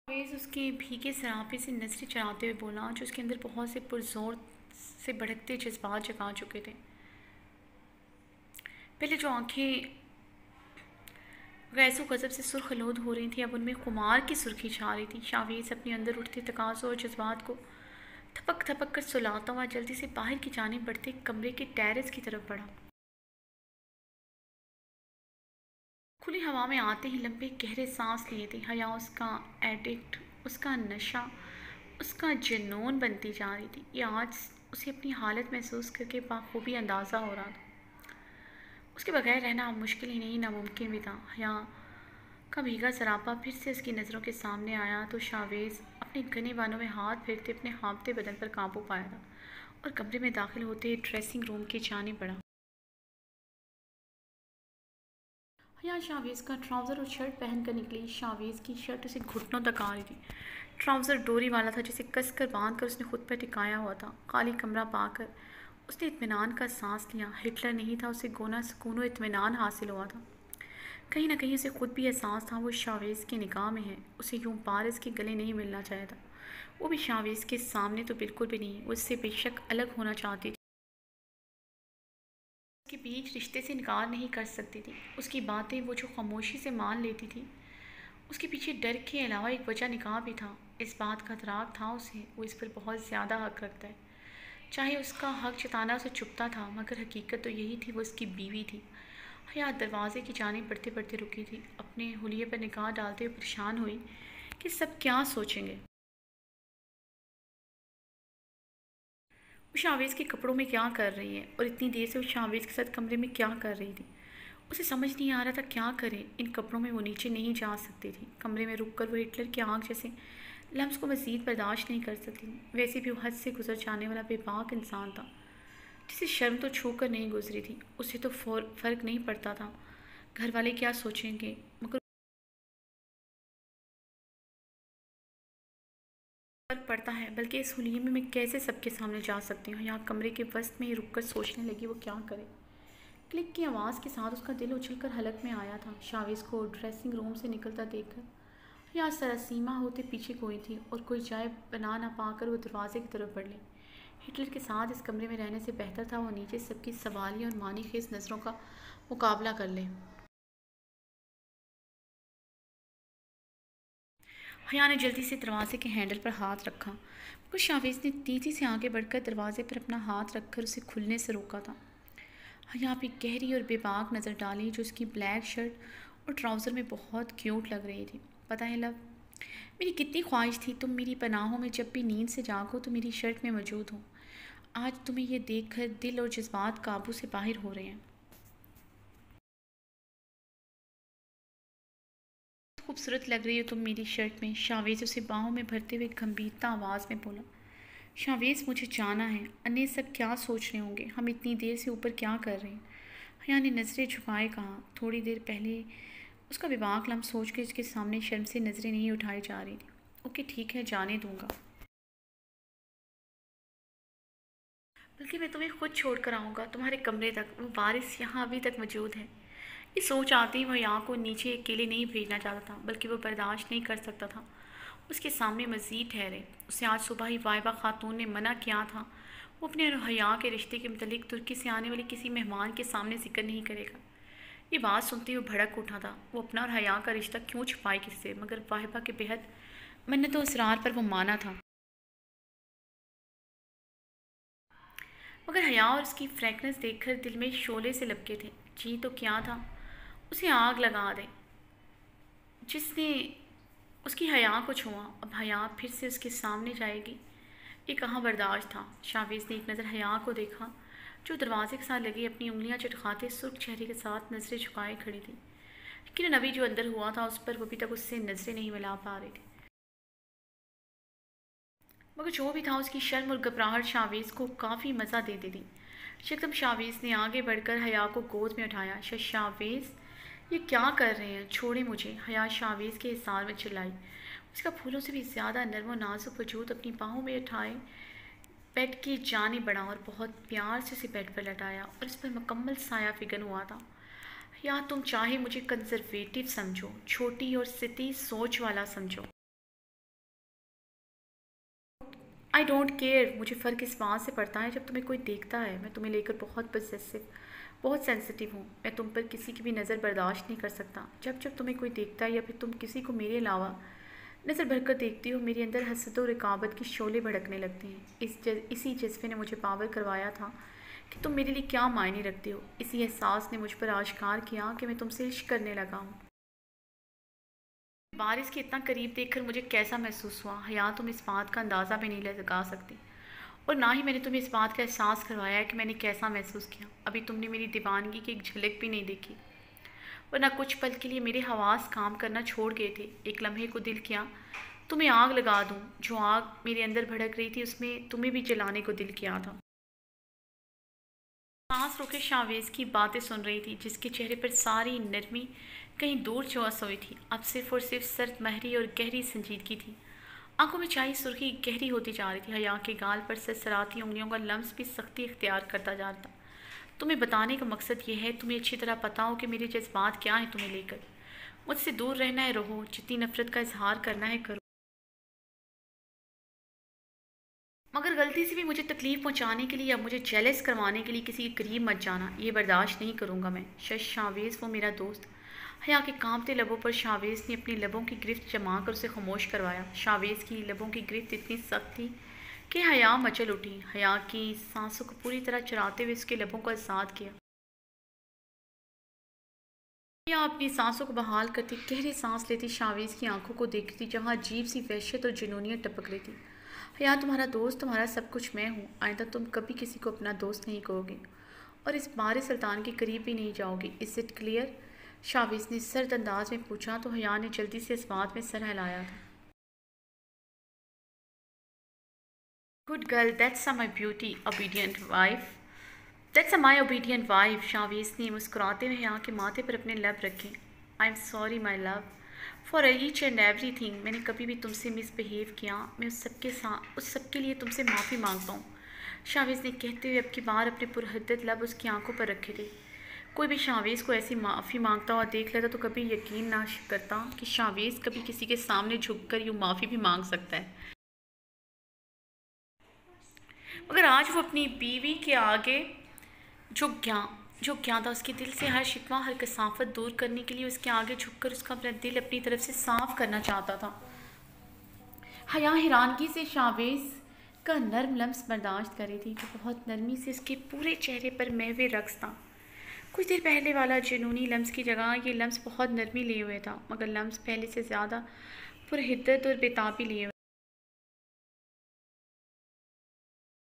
परवेज़ उसके भीगे सरापे से नजरें चढ़ाते हुए बोला, जो उसके अंदर बहुत से पुरजोर से भड़कते जज्बात जगा चुके थे। पहले जो आंखें गैसो गज़ब से सुर्खलूद हो रही थी, अब उनमें खुमार की सुर्खी छा रही थी। शावेज अपने अंदर उठते तकाज़ों और जज्बात को थपक थपक कर सुलाता हुआ जल्दी से बाहर की जानिब बढ़ते कमरे के टेरेस की तरफ बढ़ा। खुली हवा में आते ही लंबे गहरे सांस लिए थे। हया उसका एडिक्ट, उसका नशा, उसका जुनून बनती जा रही थी। ये आज उसे अपनी हालत महसूस करके बाखूबी अंदाज़ा हो रहा था। उसके बगैर रहना अब मुश्किल ही नहीं, नामुमकिन भी था। हया का भीगा सरापा फिर से उसकी नज़रों के सामने आया तो शावेज़ अपने घने बालों में हाथ फेरते अपने हाँफते बदन पर काबू पाया था और कमरे में दाखिल होते ही ड्रेसिंग रूम की जानिब बढ़ा। हया शावेज़ का ट्राउज़र और शर्ट पहनकर निकली। शावेज़ की शर्ट उसे घुटनों तक आ रही थी। ट्राउज़र डोरी वाला था जिसे कसकर बांधकर उसने खुद पर टिकाया हुआ था। खाली कमरा पाकर उसने इत्मीनान का सांस लिया। हिटलर नहीं था, उसे गोना सुकून और इत्मीनान हासिल हुआ था। कहीं ना कहीं उसे खुद भी एहसास था वो शावेज़ की निगाह में है। उसे यूं पारस के गले नहीं मिलना चाहता था, वो भी शावेज़ के सामने तो बिल्कुल भी नहीं। वो उससे बेशक अलग होना चाहती थी, उसके बीच रिश्ते से इनकार नहीं कर सकती थी। उसकी बातें वो जो खामोशी से मान लेती थी, उसके पीछे डर के अलावा एक वजह निकाह भी था। इस बात का इतराफ़ था उसे, वो इस पर बहुत ज़्यादा हक रखता है। चाहे उसका हक जताना उसे चुभता था, मगर हकीकत तो यही थी, वो उसकी बीवी थी। हयात दरवाजे की जानिब बढ़ते बढ़ते रुकी थी, अपने हुलिये पर निगाह डालते हुए परेशान हुई कि सब क्या सोचेंगे। वो शावेज़ के कपड़ों में क्या कर रही है और इतनी देर से वो शावेज़ के साथ कमरे में क्या कर रही थी। उसे समझ नहीं आ रहा था क्या करे। इन कपड़ों में वो नीचे नहीं जा सकती थी। कमरे में रुककर वो हिटलर की आँख जैसे लम्स को मज़ीद बर्दाश्त नहीं कर सकती थी। वैसे भी वो हद से गुजर जाने वाला बेबाक इंसान था जिसे शर्म तो छू कर नहीं गुजरी थी। उसे तो फ़र्क नहीं पड़ता था घर वाले क्या सोचेंगे, मगर फ़र्क पड़ता है बल्कि इस हुलिये में मैं कैसे सबके सामने जा सकती हूँ। यहाँ कमरे के वस्त में ही रुक कर सोचने लगी वो क्या करे। क्लिक की आवाज़ के साथ उसका दिल उछलकर हलक में आया था। शावेज़ को ड्रेसिंग रूम से निकलता देखकर यहाँ सरसीमा होते पीछे कोई थी और कोई चाय बना ना पाकर वो दरवाजे की तरफ बढ़ ली। हिटलर के साथ इस कमरे में रहने से बेहतर था वो नीचे सबकी सवालिया और मानी खेज नज़रों का मुकाबला कर ले। हया ने जल्दी से दरवाजे के हैंडल पर हाथ रखा, मगर शावेज़ ने तेज़ी से आगे बढ़कर दरवाजे पर अपना हाथ रखकर उसे खुलने से रोका था। हया पे गहरी और बेबाक नज़र डाली जो उसकी ब्लैक शर्ट और ट्राउज़र में बहुत क्यूट लग रही थी। पता है लव, मेरी कितनी ख्वाहिश थी तुम मेरी पनाहों में जब भी नींद से जागो तो मेरी शर्ट में मौजूद हो। आज तुम्हें यह देखकर दिल और जज्बात काबू से बाहर हो रहे हैं। खूबसूरत लग रही हो तुम मेरी शर्ट में, शावेज़ उसे बाहों में भरते हुए गंभीरता आवाज़ में बोला। शावेज़ मुझे जाना है, अन्य सब क्या सोच रहे होंगे, हम इतनी देर से ऊपर क्या कर रहे हैं। हया ने नज़रें झुकाए कहा। थोड़ी देर पहले उसका बेबाक लम्हा सोच के उसके सामने शर्म से नज़रें नहीं उठाई जा रही थी। ओके ठीक है, जाने दूंगा, बल्कि मैं तुम्हें खुद छोड़ कर आऊँगा तुम्हारे कमरे तक। वो बारिश यहाँ अभी तक मौजूद है। ये सोच आती ही वह यहाँ को नीचे अकेले नहीं भेजना चाहता था, बल्कि वो बर्दाश्त नहीं कर सकता था उसके सामने मज़ीद ठहरे। उसे आज सुबह ही वाइबा खातून ने मना किया था वो अपने और हया के रिश्ते के मतलब तुर्की से आने वाले किसी मेहमान के सामने जिक्र नहीं करेगा। ये बात सुनते हुए भड़क उठा था। वो अपना और हया का रिश्ता क्यों छुपाए किससे, मगर वाहिबा के बेहद मन्नत और इसरार पर वो माना था। मगर हया और उसकी फ्रैंकनेस देखकर दिल में शोले से लपके थे। जी तो क्या था, उसे आग लगा दे जिसने उसकी हया को छुआ। अब हया फिर से उसके सामने जाएगी, ये कहाँ बर्दाश्त था। शावेज़ ने एक नज़र हया को देखा जो दरवाजे के साथ लगी अपनी उंगलियां चटखाते सुर्ख चेहरे के साथ नज़रें झुकाए खड़ी थी, लेकिन अभी जो अंदर हुआ था उस पर वो अभी तक उससे नज़रें नहीं मिला पा रही थी। मगर जो भी था उसकी शर्म और घबराहट शावेज़ को काफ़ी मज़ा दे दी थी। एकदम शावेज़ ने आगे बढ़कर हया को गोद में उठाया। शावेज़ ये क्या कर रहे हैं, छोड़े मुझे। हया शावेज़ के हिसार में चिल्लाई। उसका फूलों से भी ज़्यादा नर्म और नाजुक वजूद अपनी बाहों में उठाए बेड की जाने बढ़ा और बहुत प्यार से उसे बेड पर लटाया और इस पर मुकम्मल साया फिगन हुआ था। या तुम चाहे मुझे कंजर्वेटिव समझो, छोटी और सिती सोच वाला समझो, आई डोंट केयर। मुझे फ़र्क इस बात से पड़ता है जब तुम्हें कोई देखता है। मैं तुम्हें लेकर बहुत पजेसिव, बहुत सेंसिटिव हूँ। मैं तुम पर किसी की भी नज़र बर्दाश्त नहीं कर सकता। जब जब तुम्हें कोई देखता है या फिर तुम किसी को मेरे अलावा नज़र भरकर देखती हो, मेरे अंदर हसद और रिकाबत की शोले भड़कने लगते हैं। इसी जज्बे ने मुझे पावर करवाया था कि तुम मेरे लिए क्या मायने रखती हो। इसी एहसास ने मुझ पर आश्कार किया कि मैं तुमसे इश्क करने लगा हूँ। बारिश के इतना करीब देखकर मुझे कैसा महसूस हुआ, हया तुम इस बात का अंदाज़ा भी नहीं लगा सकती। और ना ही मैंने तुम्हें इस बात का एहसास करवाया है कि मैंने कैसा महसूस किया। अभी तुमने मेरी दीवानगी की एक झलक भी नहीं देखी, वरना कुछ पल के लिए मेरे हवास काम करना छोड़ गए थे। एक लम्हे को दिल किया तुम्हें आग लगा दूं। जो आग मेरे अंदर भड़क रही थी उसमें तुम्हें भी जलाने को दिल किया था। सांस रोके शावेज की बातें सुन रही थी, जिसके चेहरे पर सारी नरमी कहीं दूर चौस हुई थी। अब सिर्फ और सिर्फ सर्द महरी और गहरी संजीदगी थी। आंखों में छाई सुर्खी गहरी होती जा रही थी। हया के गाल पर सरसराती उंगलियों का लम्स भी सख्ती इख्तियार करता जा रहा था। तुम्हें बताने का मकसद यह है, तुम्हें अच्छी तरह पता हो कि मेरे जज्बात क्या हैं तुम्हें लेकर। मुझसे दूर रहना है रहो, जितनी नफरत का इजहार करना है करो, मगर गलती से भी मुझे तकलीफ पहुंचाने के लिए या मुझे जेलस करवाने के लिए किसी के करीब मत जाना। ये बर्दाश्त नहीं करूंगा मैं। शश शावेज वो मेरा दोस्त। हया के कांपते लबों पर शावेज ने अपनी लबों की गिरफ्त जमा कर उसे खामोश करवाया। शावेज की लबों की गिरफ्त इतनी सख्त थी कि हया मचल उठी। हया की सांसों को पूरी तरह चराते हुए उसके लबों को आज़ाद किया। हया अपनी सांसों को बहाल करती गहरी सांस लेती शावेज की आंखों को देखती, जहाँ अजीब सी वहशत और जुनूनियत टपक रही थी। हया तुम्हारा दोस्त, तुम्हारा सब कुछ मैं हूँ। आइंदा तुम कभी किसी को अपना दोस्त नहीं कहोगे और इस बारे सुल्तान के करीब भी नहीं जाओगे। Is it clear? शावेज ने सर्द अंदाज में पूछा तो हया ने जल्दी से इस बात में सर हिलाया था। Good girl, that's my beauty obedient wife, that's my obedient wife. Shavez ने मुस्कुराते हुए हया के माथे पर अपने लब रखे। I am sorry my love for each and every thing. मैंने कभी भी तुमसे मिसबिहेव किया, मैं उस सबके लिए तुमसे माफ़ी मांगता हूँ। शावेज ने कहते हुए अब की बार अपने पुरहद्दत लब उसकी आंखों पर रखे थे। कोई भी शावेज को ऐसी माफ़ी मांगता हुआ देख लेता तो कभी यकीन ना करता कि शावेज कभी किसी के सामने झुककर यूँ माफ़ी भी मांग सकता है। मगर आज वो अपनी बीवी के आगे झुक गया था। उसके दिल से हर शिकवा हर कसाफत दूर करने के लिए उसके आगे झुककर उसका अपना दिल अपनी तरफ से साफ करना चाहता था। हया हैरानगी से शावेज का नर्म लम्स बर्दाश्त कर रही थी, जो बहुत नरमी से उसके पूरे चेहरे पर महवे रक्स था। कुछ देर पहले वाला जुनूनी लम्स की जगह ये लम्स बहुत नरमी लिए हुए था, मगर लम्स पहले से ज़्यादा पुरहिद्दत और बेताबी लिए हुए।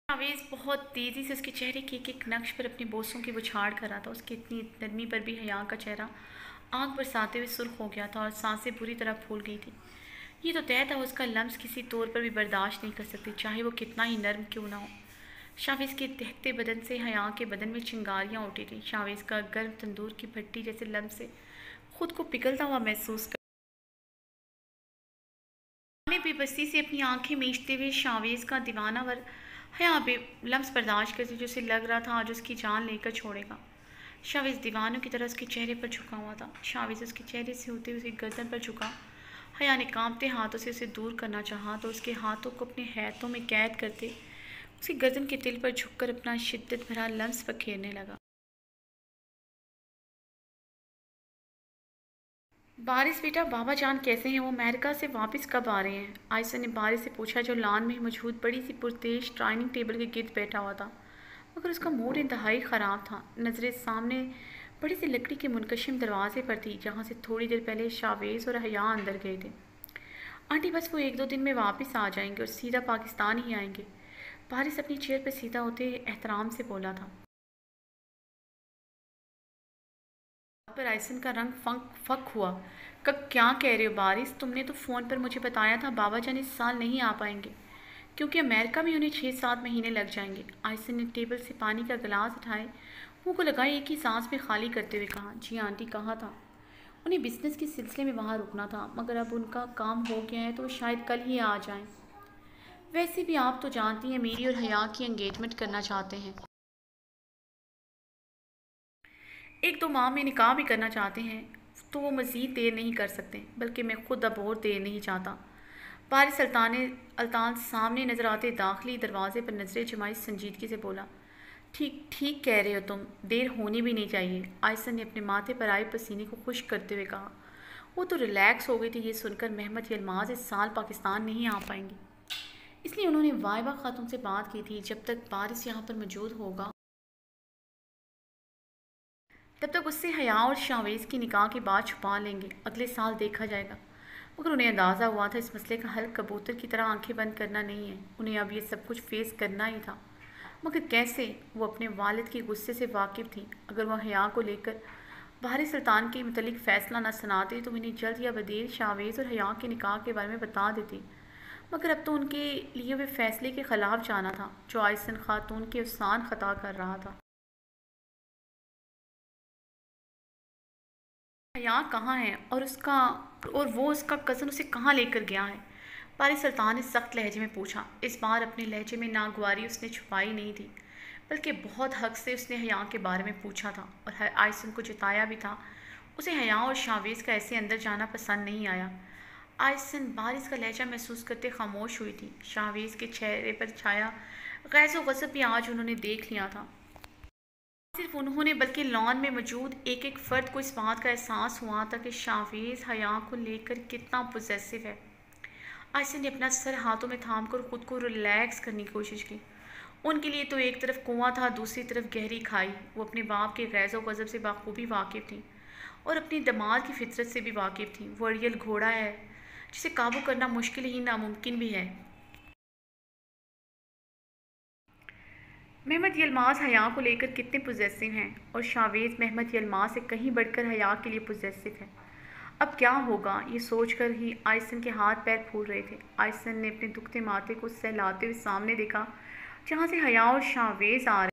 जावेद बहुत तेज़ी से उसके चेहरे के एक एक नक्श पर अपनी बोसों की बुछाड़ कर रहा था। उसकी इतनी नरमी पर भी हया का चेहरा आग बरसाते हुए सुर्ख हो गया था और सांसें बुरी तरह फूल गई थी। ये तो तय था उसका लम्स किसी तौर पर भी बर्दाश्त नहीं कर सकती, चाहे वो कितना ही नर्म क्यों ना हो। शावेज के दहकते बदन से हया के बदन में चिंगारियाँ उठी थी। शावेज का गर्म तंदूर की भट्टी जैसे लम्स से खुद को पिघलता हुआ महसूस कर बेबसी से अपनी आंखें मीचते हुए शावेज का दीवानावर हया बे लम्स बर्दाश्त करती, जो उसे लग रहा था आज उसकी जान लेकर छोड़ेगा। शावेज दीवानों की तरह उसके चेहरे पर झुका हुआ था। शावेज उसके चेहरे से होते हुए उसकी गर्दन पर झुका। हया ने कांपते हाथों से उसे दूर करना चाहा तो उसके हाथों को अपने हाथों में कैद करते उसकी गर्दन के तिल पर झुककर अपना शिद्दत भरा लम्स पखेरने लगा। बारिश बेटा, बाबा जान कैसे हैं? वो अमेरिका से वापस कब आ रहे हैं? आयशा ने बारिश से पूछा, जो लान में मौजूद बड़ी सी पुरतेश डाइनिंग टेबल के गिर्द बैठा हुआ था, मगर उसका मूड इंतहाई ख़राब था। नज़रें सामने बड़ी सी लकड़ी के मुनकशिम दरवाजे पर थी, जहाँ से थोड़ी देर पहले शावेज और हया अंदर गए थे। आंटी, बस वो 1-2 दिन में वापस आ जाएंगे और सीधा पाकिस्तान ही आएंगे। बारिश अपनी चेयर पर सीधा होते एहतराम से बोला था। पर आयसन का रंग फक हुआ। कब क्या कह रहे हो बारिश? तुमने तो फ़ोन पर मुझे बताया था बाबा जान इस साल नहीं आ पाएंगे, क्योंकि अमेरिका में उन्हें 6-7 महीने लग जाएंगे। आयसन ने टेबल से पानी का गिलास उठाए, मुंह को लगाए एक ही सांस में खाली करते हुए कहा, जी आंटी, कहा था उन्हें बिजनेस के सिलसिले में वहाँ रुकना था, मगर अब उनका काम हो गया है तो वो शायद कल ही आ जाएं। वैसे भी आप तो जानती हैं मेरी और हया की एंगेजमेंट करना चाहते हैं, 1-2 माह में निकाह भी करना चाहते हैं, तो वो मज़ीद देर नहीं कर सकते, बल्कि मैं खुद अब और देर नहीं चाहता। बारिश अल्तान सामने नजर आते दाखिली दरवाजे पर नजरें जमाई संजीदगी से बोला, ठीक ठीक कह रहे हो तुम, देर होनी भी नहीं चाहिए। आयसन ने अपने माथे पर आए पसीने को खुश्क करते हुए कहा। वो तो रिलैक्स हो गई थी ये सुनकर महमद यलमाज इस साल पाकिस्तान नहीं आ पाएंगी, इसलिए उन्होंने वाइबा खातून से बात की थी जब तक बारिश यहाँ पर मौजूद होगा तब तक उससे हया और शावेज की निकाह की बात छुपा लेंगे, अगले साल देखा जाएगा। मगर उन्हें अंदाज़ा हुआ था इस मसले का हल कबूतर की तरह आंखें बंद करना नहीं है, उन्हें अब ये सब कुछ फेस करना ही था। मगर कैसे? वो अपने वालिद के गुस्से से वाकिफ़ थी। अगर वह हया को लेकर बाहरी सुल्तान के मुतलिक फ़ैसला न सुनाते तो इन्हें जल्द या बदेर शावेज़ और हया के निकाह के बारे में बता देती। मगर अब तो उनके लिए वे फ़ैसले के ख़िलाफ़ जाना था जो आइसन खातून के उसान ख़ता कर रहा था। हया कहाँ है और वो उसका कज़न उसे कहाँ लेकर गया है? पारी सुल्तान ने सख्त लहजे में पूछा। इस बार अपने लहजे में नागवारी उसने छुपाई नहीं थी, बल्कि बहुत हक से उसने हया के बारे में पूछा था और आइसन को जताया भी था। उसे हया और शावेज़ का ऐसे अंदर जाना पसंद नहीं आया। आइसन बारिश का लहजा महसूस करते खामोश हुई थी। शावेज़ के चेहरे पर छाया गैज़ व गज़ब भी आज उन्होंने देख लिया था। सिर्फ उन्होंने बल्कि लॉन में मौजूद एक एक फ़र्द को इस बात का एहसास हुआ था कि शावेज़ हया को लेकर कितना पोजेसिव है। आयशा ने अपना सर हाथों में थाम कर खुद को रिलैक्स करने की कोशिश की। उनके लिए तो एक तरफ कुआं था, दूसरी तरफ गहरी खाई। वो अपने बाप के गैज़ व गज़ब से बाखूबी वाकिफ़ थी और अपनी दामाद की फितरत से भी वाकिफ़ थी। वो अड़ियल घोड़ा है जिसे काबू करना मुश्किल ही नामुमकिन भी है। महमद यलमाज हया को लेकर कितने पोजेसिव हैं और शावेज़ महमद यलमाज से कहीं बढ़कर हया के लिए पोजेसिव है। अब क्या होगा, ये सोचकर ही आइसन के हाथ पैर फूल रहे थे। आइसन ने अपने दुखते माथे को सहलाते हुए सामने देखा जहाँ से हया और शावेज़ आ रहे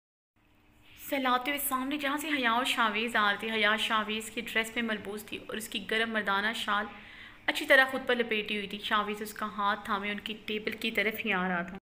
थे। हया शावेज़ की ड्रेस में मलबूस थी और उसकी गर्म मर्दाना शाल अच्छी तरह खुद पर लपेटी हुई थी। शावेज़ उसका हाथ थामे उनकी टेबल की तरफ ही आ रहा था।